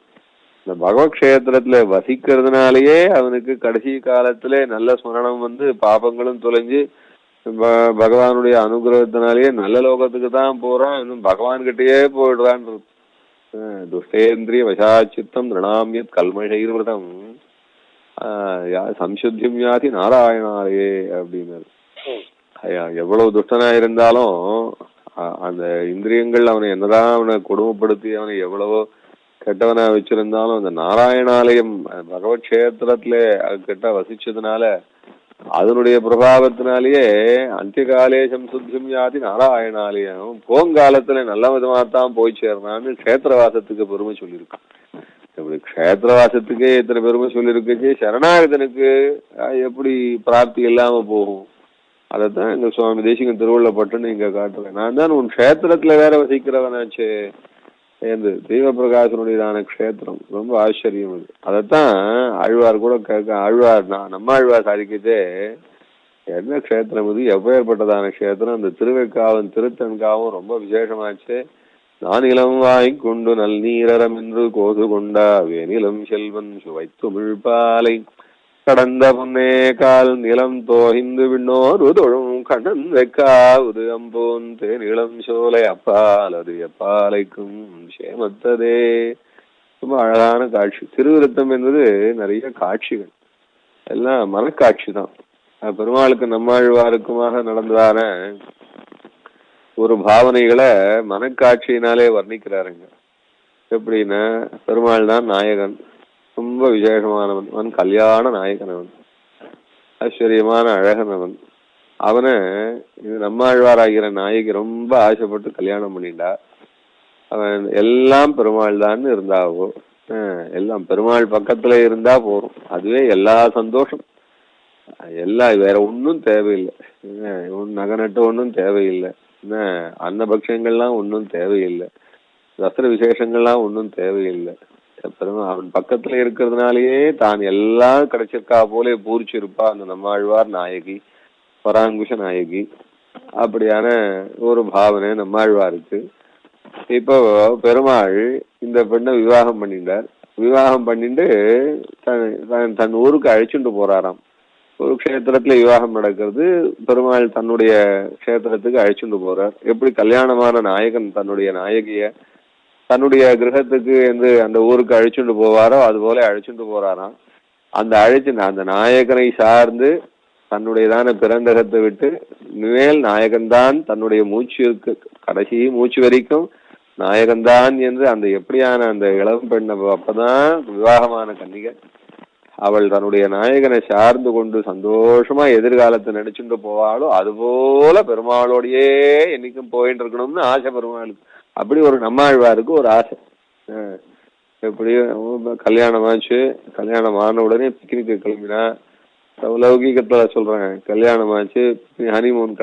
இந்த பகவத் கஷேத்திரத்துல வசிக்கிறதுனாலயே அவனுக்கு கடைசி காலத்துல நல்ல ஸ்மரணம் வந்து பாபங்களும் தொலைஞ்சு பகவானுடைய அனுகிரகத்தினாலேயே நல்ல லோகத்துக்கு தான் போறான். இன்னும் பகவான் கிட்டயே போயிடுறான். துஷ்டேந்திரிய வசாச்சித்தம் நிருணாமியத் கல்மஷைர்விரதம் சம்சுத்தியம் யாதி நாராயணாலயே அப்படின்னு. எவ்வளவு துஷ்டனா இருந்தாலும் அந்த இந்திரியங்கள் அவனை என்னதான் அவனை கொடுமைப்படுத்தி அவனை எவ்வளவோ கெட்டவனா வச்சிருந்தாலும் அந்த நாராயணாலயம் பகவத் கஷேத்திரத்துல கிட்ட வசிச்சதுனால அதனுடைய பிரபாவத்தினாலேயே அந்தியகாலே சம்சுத்தியம் யாதி நாராயணாலயம் போங்காலத்துல நல்ல விதமாகத்தான் போய் சேர்றான்னு கஷேத்திரவாசத்துக்கு பெருமை சொல்லியிருக்கான். இப்படி கஷேத்திரவாசத்துக்கே இத்தனை பெருமை சொல்லியிருக்குச்சு, சரணாகதனுக்கு எப்படி பிராப்தி இல்லாம போகும்? அதைத்தான் எங்க சுவாமி தேசிகன் திருவள்ளப்பட்டுன்னு இங்க காட்டுறேன். நான் தான் உன் கஷேத்திரத்துல வேற வசிக்கிறவனாச்சு. தெய்வ பிரகாசனுடையதான கஷேத்திரம் ரொம்ப ஆச்சரியம் அது. அதைத்தான் ஆழ்வார் கூட ஆழ்வார் நம்ம ஆழ்வார் சாதிக்கிட்டே என்ன கஷேத்திரம் இது, எப்பேற்பட்டதான கஷேத்திரம். அந்த திருவைக்காவும் திருத்தன்காவும் ரொம்ப விசேஷமாச்சு. நான் இளம் வாய்க்கொண்டு நல் நீரம் என்று கோது கொண்டா வேனிலம் செல்வன் சுவைத்துமிழ்பாலை கடந்த பொன்னே கால் நிலம் தோஹிந்து விண்ணோர் தொழும் கண்ணன் வெக்காவுது அம்போன் தேனிளம் சோலை அப்பால் அது எப்பாலைக்கும் சேமத்ததே. ரொம்ப அழகான காட்சி. திருவிருத்தம் என்பது நிறைய காட்சிகள், எல்லாம் மனக்காட்சி தான். பெருமாளுக்கு நம்மாழ்வாருக்குமாக நடந்ததான ஒரு பாவனைகளை மனக்காட்சியினாலே வர்ணிக்கிறாருங்க. எப்படின்னா பெருமாள் தான் நாயகன், ரொம்ப விசேஷமானவன், அவன் கல்யாண நாயகன், அவன் ஆச்சரியமான அழகன். அவனை இது நம்மாழ்வாராகிற நாயகி ரொம்ப ஆசைப்பட்டு கல்யாணம் பண்ணிண்டா. அவன் எல்லாம் பெருமாள் தான் இருந்தாவோ, எல்லாம் பெருமாள் பக்கத்துல இருந்தா போறோம், அதுவே எல்லா சந்தோஷம். எல்லாம் வேற ஒன்னும் தேவையில்லை, நகநட்டு ஒன்னும் தேவையில்லை, அன்னபக்ஷங்கள்லாம் ஒன்னும் தேவையில்லை, வஸ்திர விசேஷங்கள்லாம் ஒன்னும் தேவையில்லை. அவன் பக்கத்துல இருக்கிறதுனாலயே தான் எல்லாம் கிடைச்சிருக்கா போல பூரிச்சிருப்பா அந்த நம்மாழ்வார் நாயகி, பராங்குஷ நாயகி. அப்படியான ஒரு பாவனை நம்மாழ்வாருக்கு. இப்போ பெருமாள் இந்த பெண்ணை விவாகம் பண்ணிட்டார். விவாகம் பண்ணிட்டு தன் ஊருக்கு அழைச்சுட்டு போறாராம். ஒரு க்ஷேத்திரத்துல விவாகம் நடக்கிறது, பெருமாள் தன்னுடைய க்ஷேத்திரத்துக்கு அழைச்சுட்டு போறார். எப்படி கல்யாணமான நாயகன் தன்னுடைய நாயகிய தன்னுடைய கிரகத்துக்கு அந்த ஊருக்கு அழைச்சுட்டு போவாரோ அது போல அழைச்சுட்டு போறாராம். அந்த நாயகனை சார்ந்து தன்னுடையதான பிறந்தகத்தை விட்டு மேல் நாயகன்தான் தன்னுடைய மூச்சுக்கு கடைசி மூச்சு வரைக்கும் நாயகன்தான் என்று அந்த எப்படியான அந்த இளம் பெண் அப்பதான் விவாகமான கன்னிகை அவள் தன்னுடைய நாயகனை சார்ந்து கொண்டு சந்தோஷமா எதிர்காலத்தை நினைச்சுட்டு போவாளோ அதுபோல பெருமாளோடையே என்னைக்கும் போயிட்டு இருக்கணும்னு ஆசை பெருமாளுக்கு. அப்படி ஒரு நம்மாழ்வாருக்கு ஒரு ஆசை. எப்படியும் கல்யாணமாச்சு, கல்யாணம் ஆன உடனே பிக்னிக்கு கிளம்பினா, லௌகீகத்துல சொல்றாங்க, கல்யாணமாச்சு ஹனிமூன்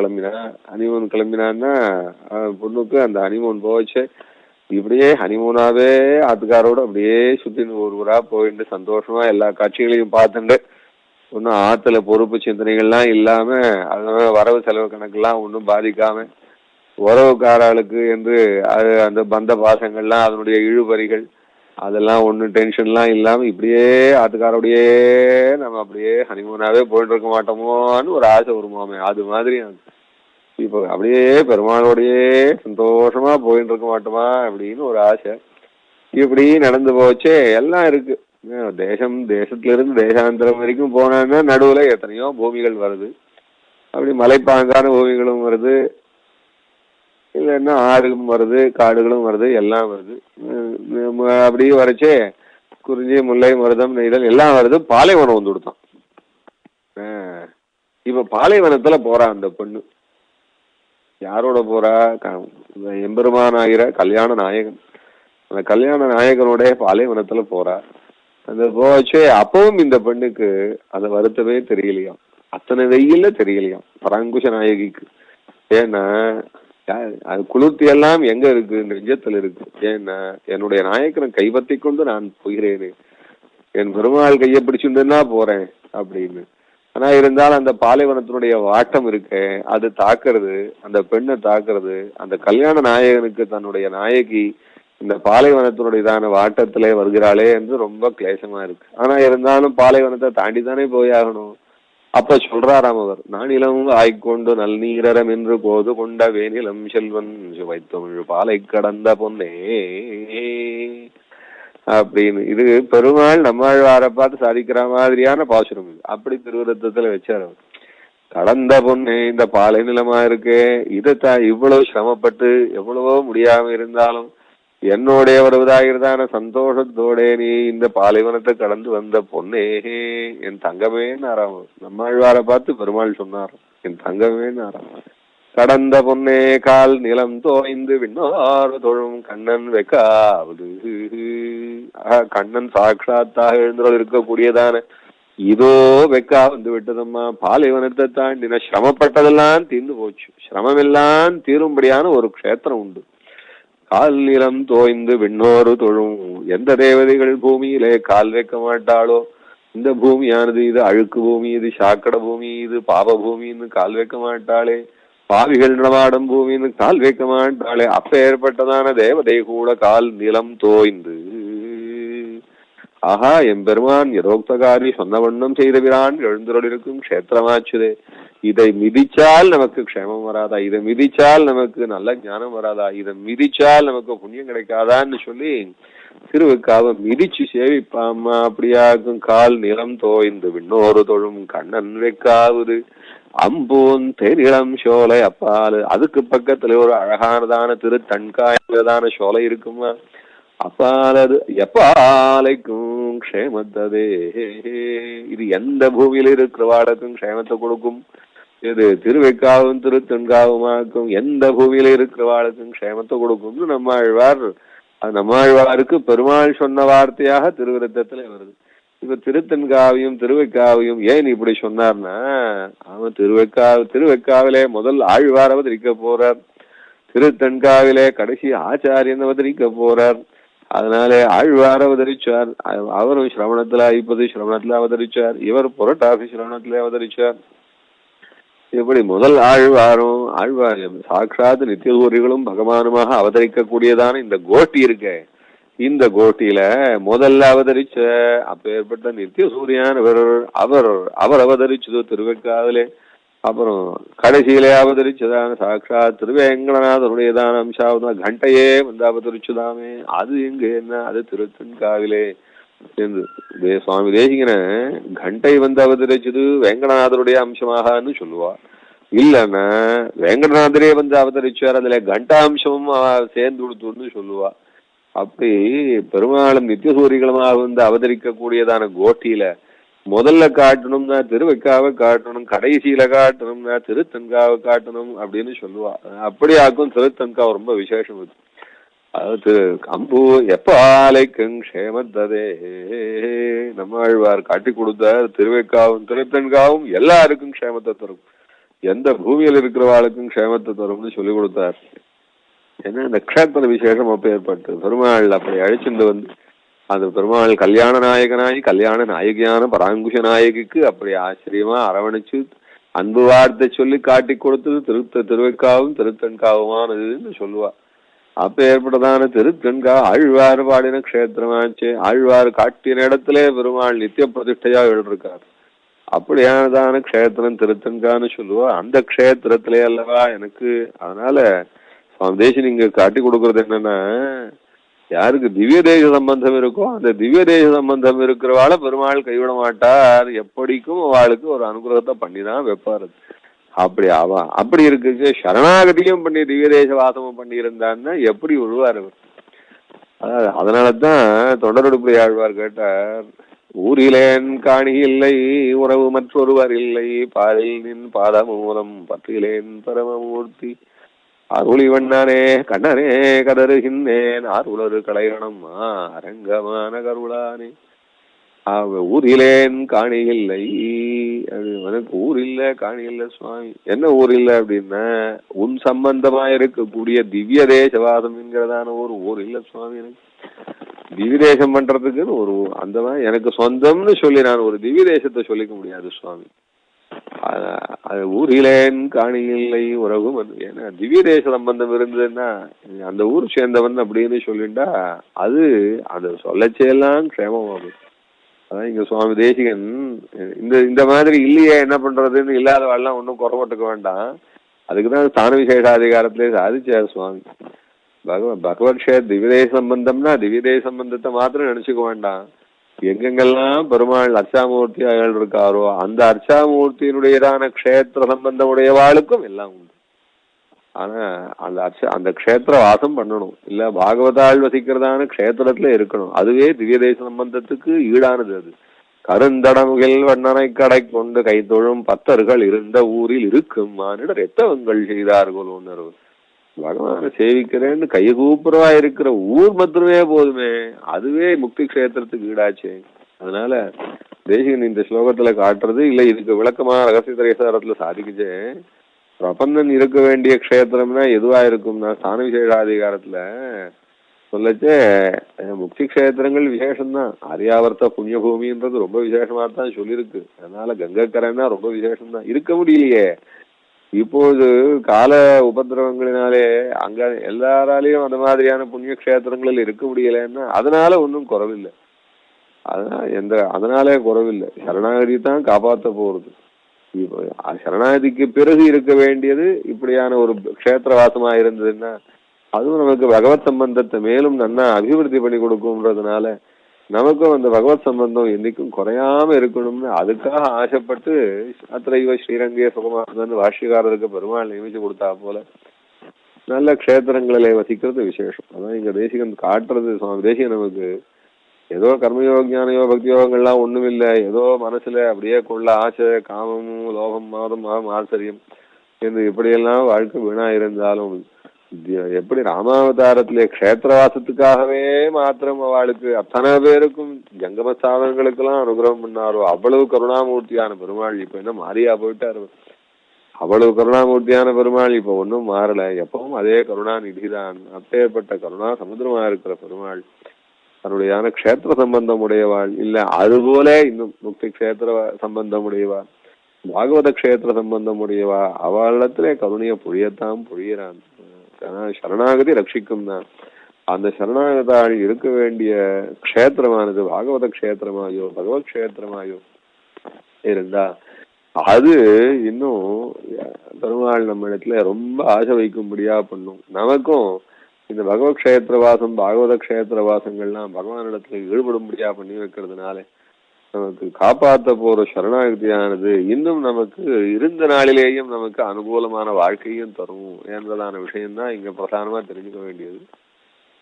கிளம்பினான்னா பொண்ணுக்கு அந்த ஹனிமூன் போச்சு. இப்படியே ஹனிமூனாவே ஆத்துக்காரோட அப்படியே சுத்தின்னு ஒரு ஊரா போயிட்டு சந்தோஷமா எல்லா காட்சிகளையும் பார்த்துட்டு ஒன்னும் ஆத்துல பொறுப்பு சிந்தனைகள்லாம் இல்லாம அதனால வரவு செலவு கணக்கெல்லாம் ஒன்றும் பாதிக்காம உறவுக்காரர்களுக்கு என்று அது அந்த பந்த பாசங்கள்லாம் அதனுடைய இழுபறிகள் அதெல்லாம் ஒன்றும் டென்ஷன்லாம் இல்லாம இப்படியே ஆத்துக்காரோடையே நம்ம அப்படியே ஹனிமூனாவே போயிட்டு இருக்க மாட்டோமோன்னு ஒரு ஆசை வருமாமே. அது மாதிரி இப்போ அப்படியே பெருமாளோடையே சந்தோஷமா போயிட்டு இருக்க மாட்டோமா அப்படின்னு ஒரு ஆசை. இப்படி நடந்து போச்சே எல்லாம் இருக்கு. தேசத்துல இருந்து தேசாந்திரம் வரைக்கும் போனான்னா நடுவுல எத்தனையோ பூமிகள் வருது. அப்படி மலைப்பாங்கான பூமிகளும் வருது, இல்லைன்னா ஆறுகளும் வருது, காடுகளும் வருது, எல்லாம் வருது. அப்படியே வரைச்சே குறிஞ்சி முல்லை மருதம் நெய்தல் எல்லாம் வருது. பாலைவனம் வந்து கொடுத்தான். இப்ப பாலைவனத்துல போறா அந்த பொண்ணு. யாரோட போறா? எம்பெருமான் ஆகிற கல்யாண நாயகன். அந்த கல்யாண நாயகனுடைய பாலைவனத்துல போறா. அந்த போச்சே அப்பவும் இந்த பெண்ணுக்கு அந்த வருத்தமே தெரியலையாம். அத்தனை வெயில்ல தெரியலையாம் பராங்குஷ நாயகிக்கு. ஏன்னா அது குளிர்த்தி எல்லாம் எங்க இருக்கு? நெஞ்சத்துல இருக்கு. ஏன்னா என்னுடைய நாயக்கனை கைப்பற்றி கொண்டு நான் போகிறேனே, என் பெருமாள் கையை பிடிச்சுட்டுன்னா போறேன் அப்படின்னு. ஆனா இருந்தாலும் அந்த பாலைவனத்தினுடைய வாட்டம் இருக்கு, அது தாக்குறது, அந்த பெண்ணை தாக்குறது. அந்த கல்யாண நாயகனுக்கு தன்னுடைய நாயகி இந்த பாலைவனத்தினுடையதான வாட்டத்திலே வருகிறாளே என்று ரொம்ப கிளேசமா இருக்கு. ஆனா இருந்தாலும் பாலைவனத்தை தாண்டி தானே போயாகணும். அப்ப சொல்றாராம் அவர், நானிலம் ஆய்கொண்டு நல்நீரம் என்று போது கொண்ட வேனிலம் செல்வன் சுவைத்தமிழ் பாலை கடந்த பொன்னே அப்படின்னு. இது பெருமாள் நம்மாழ்வாரை பார்த்து சாதிக்கிற மாதிரியான பாசுரம். இது அப்படி திருவிருத்தத்துல வச்சார் அவர். கடந்த பொண்ணு இந்த பாலை நிலமா இருக்கு, இதைத்தான் இவ்வளவு சிரமப்பட்டு எவ்வளவோ முடியாம இருந்தாலும் என்னுடைய வருவதாகிறதான சந்தோஷத்தோட நீ இந்த பாலைவனத்தை கடந்து வந்த பொண்ணே, என் தங்கமே நாராம். நம்மாழ்வாரை பார்த்து பெருமாள் சொன்னார், என் தங்கமே நாராம். கடந்த பொன்னே கால் நிலம் தோய்ந்து விண்ணாறு தொழும் கண்ணன் வெக்காவது. கண்ணன் சாட்சாத்தாக எழுந்தோள் இருக்கக்கூடியதான இதோ வெக்கா வந்து விட்டதம்மா. பாலைவனத்தை தாண்டின சிரமப்பட்டதெல்லாம் தீர்ந்து போச்சு. சிரமம் எல்லாம் தீரும்படியான ஒரு க்ஷேத்திரம் உண்டு. கால் நிலம் தோய்ந்து விண்ணோரு தொழும். எந்த தேவதைகள் பூமியிலே கால் வைக்க மாட்டாளோ, இந்த பூமியானது இது அழுக்கு பூமி, இது சாக்கட பூமி, இது பாப பூமின்னு கால் வைக்க மாட்டாளே, பாவிகள் நடமாடும் பூமின்னு கால் வைக்க மாட்டாளே, அப்ப ஏற்பட்டதான தேவதை கூட கால் நிலம் தோய்ந்து. ஆஹா, எம்பெருமான் யதோக்தகாரி சொன்ன வண்ணம் செய்தவிரான் எழுந்தருளிருக்கும் க்ஷேத்திரமாச்சுதே. இதை மிதிச்சால் நமக்கு க்ஷேமம் வராதா? இதை மிதிச்சால் நமக்கு நல்ல ஞானம் வராதா? இதை மிதிச்சால் நமக்கு புண்ணியம் கிடைக்காதான்னு சொல்லி திருவுக்காவ மிதிச்சு சேவிப்பாமா. அப்படியாக்கும் கால் நிலம் தோய்ந்து விண்ணோரு தொழும் கண்ணன் வைக்காவது அம்பூன் தேனிளம் சோலை அப்பாலு. அதுக்கு பக்கத்துல ஒரு அழகானதான திருத்தன்காயதான சோலை இருக்குமா. அப்பாலது எப்பாலைக்கும் க்ஷேமத்ததே. இது எந்த பூமியில இருக்கிறவாளுக்கும் க்ஷேமத்தை கொடுக்கும். இது திருவைக்காவும் திருத்தன்காவுமாக்கும் எந்த பூமியில இருக்கிறவாளுக்கும் க்ஷேமத்தை கொடுக்கும்னு நம்மாழ்வார், நம்மாழ்வாருக்கு பெருமாள் சொன்ன வார்த்தையாக திருவிருத்தத்துல வருது. இப்ப திருத்தன்காவையும் திருவைக்காவையும் ஏன் இப்படி சொன்னார்னா, அவன் திருவைக்காவிலே முதல் ஆழ்வார் அவதரிக்க போறார், திருத்தன்காவிலே கடைசி ஆச்சாரியன் அவதரிக்க போறார். அதனால ஆழ்வார் அவதரிச்சார். அவரும் சிரவணத்துல 50 சிரவணத்துல அவதரிச்சார், இவர் புரட்டாசி சிரவணத்துல அவதரிச்சார். இப்படி முதல் ஆழ்வாரும் ஆழ்வார் சாட்சாத் நித்தியசூரிகளும் பகவானுமாக அவதரிக்க கூடியதான இந்த கோஷ்டி இருக்க, இந்த கோஷ்டியில முதல்ல அவதரிச்ச அப்பேற்பட்ட நித்தியசூரியானவர் அவர் அவதரிச்சதோ திருவெக்காவிலே. அப்புறம் கடைசியிலே அவதரிச்சதான சாட்சாத் திருவேங்கடநாதனுடையதான அம்சாவதான் கண்டையே வந்து அவதரிச்சுதாமே. அது எங்க என்ன, அது திருத்தன்காவிலே என்று சுவாமி தேசிகன கண்டை வந்து அவதரிச்சது வேங்கடநாதருடைய அம்சமாகனு சொல்லுவா. இல்லன்னா வேங்கடநாதரே வந்து அவதரிச்சார், அதுல கண்டாம்சமும் சேர்ந்து கொடுத்துன்னு சொல்லுவா. அப்படி பெருமாளும் நித்தியசூரிகளுமாக வந்து அவதரிக்க கூடியதான கோட்டியில முதல்ல காட்டணும்னா திருவைக்காவை காட்டணும், கடைசியில காட்டணும்னா திருத்தன்காவை காட்டணும் அப்படின்னு சொல்லுவா. அப்படியாக்கும் திருத்தன்காவை ரொம்ப விசேஷம். அது அம்பு எப்பாலைக்கும் க்ஷேமத்ததே. நம்மாழ்வார் காட்டி கொடுத்தார், திருவைக்காவும் திருத்தன்காவும் எல்லாருக்கும் க்ஷேமத்தை தரும், எந்த பூமியில இருக்கிறவாளுக்கும் க்ஷேமத்தை தரும்னு சொல்லி கொடுத்தார். ஏன்னா இந்த க்ஷேத்திர விசேஷம் அப்ப ஏற்பட்டு பெருமாள் அப்படி அழைச்சிட்டு வந்து அந்த பெருமாள் கல்யாண நாயகனாகி கல்யாண நாயகியான பராங்குஷ நாயகிக்கு அப்படி ஆச்சரியமா அரவணைச்சு அன்பு வார்த்தை சொல்லி காட்டி கொடுத்தது திருவைக்காவும் திருத்தன்காவுமானதுன்னு சொல்லுவா. அப்ப ஏற்பட்டதான திருத்தன்கா ஆழ்வார் பாடின க்ஷேத்திரமாச்சு. ஆழ்வார் காட்டின இடத்துல பெருமாள் நித்திய பிரதிஷ்டையா எழுதிருக்கார். அப்படியானதான க்ஷேத்திரம் திருத்தன்கான்னு சொல்லுவா. அந்த க்ஷேத்திரத்திலே அல்லவா எனக்கு. அதனால சுவாமி தேசிகன் நீங்க காட்டி கொடுக்கறது என்னன்னா, யாருக்கு திவ்ய தேச சம்பந்தம் இருக்கோ அந்த திவ்ய தேச சம்பந்தம் இருக்கிறவாள பெருமாள் கைவிட மாட்டார். எப்படிக்கும் அவளுக்கு ஒரு அனுகிரகத்தை பண்ணிதான் வைப்பாரு. அப்படி ஆவா அப்படி இருக்கு. சரணாகதியும் பண்ணி திவ்ய தேச வாசமும் பண்ணி இருந்தான்னா எப்படி விழுவார் அவர். அதனாலதான் தொண்டரொடுப்புரை ஆழ்வார் கேட்டார், ஊரிலேன் காணி இல்லை உறவு மற்றொருவர் இல்லை, பாரில் நின் பாதமூலம் பற்றிலேன் பரமமூர்த்தி, அருளி வண்ணானே கண்ணனே கதறுகின்றேன் ஆறுலரு கலைகணம் அரங்கமான கருளானே. ஊரிலேன் காணி இல்லை. அது எனக்கு ஊர் இல்ல காணி இல்ல சுவாமி. என்ன ஊர் இல்ல அப்படின்னா உன் சம்பந்தமா இருக்கக்கூடிய திவ்ய தேசவாதம் என்கிறதான ஒரு ஊர் இல்ல சுவாமி. எனக்கு திவ்ய தேசம் பண்றதுக்குன்னு ஒரு அந்த மாதிரி எனக்கு சொந்தம்னு சொல்லி நான் ஒரு திவ்ய தேசத்தை சொல்லிக்க முடியாது சுவாமி. அது ஊரிலேன் காணி இல்லை உறவும். ஏன்னா திவ்ய தேச சம்பந்தம் இருந்ததுன்னா அந்த ஊர் சேர்ந்தவன் அப்படின்னு சொல்லிட்டா அது அது சொல்லச்செல்லாம் க்ஷேமமாகும். அதான் இங்க சுவாமி தேசிகன் இந்த மாதிரி இல்லையே என்ன பண்றதுன்னு இல்லாதவாள்லாம் ஒன்றும் குறப்பட்டுக்க வேண்டாம். அதுக்குதான் ஸ்தான விசேஷாதிகாரத்திலே சாதிச்சார் சுவாமி. பகவத் திவ்யதேச சம்பந்தம்னா திவ்யதேச சம்பந்தத்தை மாத்திரம் நினைச்சுக்க வேண்டாம். எங்கெங்கெல்லாம் பெருமாள் அர்ச்சாமூர்த்தி அயல் இருக்காரோ அந்த அர்ச்சாமூர்த்தியினுடையதான க்ஷேத்திர சம்பந்தமுடையவாளுக்கும் எல்லாம் உண்டு. ஆனா அந்த க்ஷேத்திர வாசம் பண்ணணும். இல்ல பாகவதாள் வசிக்கிறதான க்ஷேத்திரத்துல இருக்கணும். அதுவே திவ்யதேச சம்பந்தத்துக்கு ஈடானது. அது கருந்தடமுகில் வண்ணனை கடை கொண்டு கைத்தொழும் பத்தர்கள் இருந்த ஊரில் இருக்கும் மானிடர் எத்தவங்கள் செய்தார்கள் உணர்வு. பகவானை சேவிக்கிறேன்னு கைகூப்புறவா இருக்கிற ஊர் மாத்திரமே போதுமே, அதுவே முக்தி க்ஷேத்திரத்துக்கு ஈடாச்சே. அதனால தேசிகன் இந்த ஸ்லோகத்துல காட்டுறது இல்ல, இதுக்கு விளக்கமா ரகசிய திரேசாரத்துல சாதிக்குச்சே. பிரபந்தன் இருக்க வேண்டிய க்ஷேத்திரம்னா எதுவா இருக்கும்னா ஸ்தான விசேஷாதிகாரத்துல சொல்லச்சே முக்தி க்ஷேத்திரங்கள் விசேஷம்தான். ஆரியாவர்த்த புண்ணிய பூமின்றது ரொம்ப விசேஷமா தான் சொல்லியிருக்கு. அதனால கங்கக்கரைன்னா ரொம்ப விசேஷம்தான். இருக்க முடியலையே இப்போது கால உபதிரவங்களினாலே அங்க எல்லாராலையும் அந்த மாதிரியான புண்ணிய க்ஷேத்திரங்களில் இருக்க முடியலன்னா அதனால ஒன்றும் குறவில்லை. அதனாலே குறவில்லை. சரணாகதி தான் காப்பாற்ற போறது. சரணாகதிக்கு பிறகு இருக்க வேண்டியது இப்படியான ஒரு க்ஷேத்திரவாசமா இருந்ததுன்னா அதுவும் நமக்கு பகவத் சம்பந்தத்தை மேலும் நன்னா அபிவிருத்தி பண்ணி கொடுக்கும்ன்றதுனால நமக்கும் அந்த பகவத் சம்பந்தம் என்னைக்கும் குறையாம இருக்கணும்னு அதுக்காக ஆசைப்பட்டு அத்திரைவ ஸ்ரீரங்கே சுகமானதுன்னு பாஷ்யக்காரருக்கு பெருமாள் நியமிச்சு கொடுத்தா போல நல்ல க்ஷேத்திரங்களிலே வசிக்கிறது விசேஷம். அதான் இங்க தேசிகன் காட்டுறது. சுவாமி தேசிகன் நமக்கு ஏதோ கர்மயோக ஞானயோ பக்தி யோகங்கள்லாம் ஒண்ணும் இல்லை, ஏதோ மனசுல அப்படியே கொள்ள ஆசை காமமும் லோகம் மாதம் ஆச்சரியம் என்று இப்படியெல்லாம் வாழ்க்கை வீணா இருந்தாலும் எப்படி ராமாவதாரத்திலே க்ஷேத்திரவாசத்துக்காகவே மாத்திரம் அவளுக்கு அத்தனை பேருக்கும் ஜங்கம சாதனங்களுக்கெல்லாம் அனுகிரகம் பண்ணாரோ அவ்வளவு கருணாமூர்த்தியான பெருமாள் இப்ப என்ன மாறியா போயிட்டாரு. அவ்வளவு கருணாமூர்த்தியான பெருமாள் இப்ப ஒன்னும் மாறல, எப்பவும் அதே கருணாநிதிதான். அப்பேற்பட்ட கருணா சமுத்திரமா இருக்கிற பெருமாள் தன்னுடையான க்ஷேத்திர சம்பந்தம் உடையவாள் இல்ல, அதுபோல இன்னும் முக்தி க்ஷேத்திர சம்பந்தம் உடையவா பாகவத க்ஷேத்திர சம்பந்தம் உடையவா அவளிடத்திலே கருணைய பொழியத்தான் பொழியறான். சரணாகதி ரட்சிக்கும் தான். அந்த சரணாகதாள் இருக்க வேண்டிய க்ஷேத்திரமானது பாகவத க்ஷேத்திரமாயோ பகவத் க்ஷேத்திரமாயோ இருந்தா அது இன்னும் பெருமாள் நம்ம இடத்துல ரொம்ப ஆசை வைக்கும்படியா பண்ணும். நமக்கும் இந்த பகவத் க்ஷேத்திரவாசம் பாகவத க்ஷேத்திரவாசங்கள்லாம் பகவானிடத்துல ஈடுபடும்படியா பண்ணி வைக்கிறதுனால நமக்கு காப்பாற்ற போற சரணாகதியானது இன்னும் நமக்கு இருந்த நாளிலேயும் நமக்கு அனுகூலமான வாழ்க்கையும் தரும் என்றதான விஷயம்தான் இங்க பிரதானமா தெரிஞ்சுக்க வேண்டியது.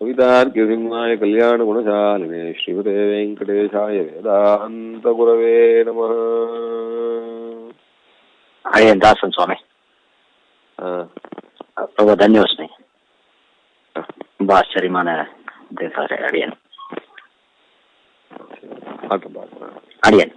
கவிதார்க்கிய சிம்மாய கல்யாண குணசாலினே ஸ்ரீமதே வெங்கடேசாய வேதாந்த குரவே நமः. அடியன் தாசன் சுவாமி ரொம்ப தன்யவாதம். ரொம்ப ஆச்சரியமான அடியன் அடியன்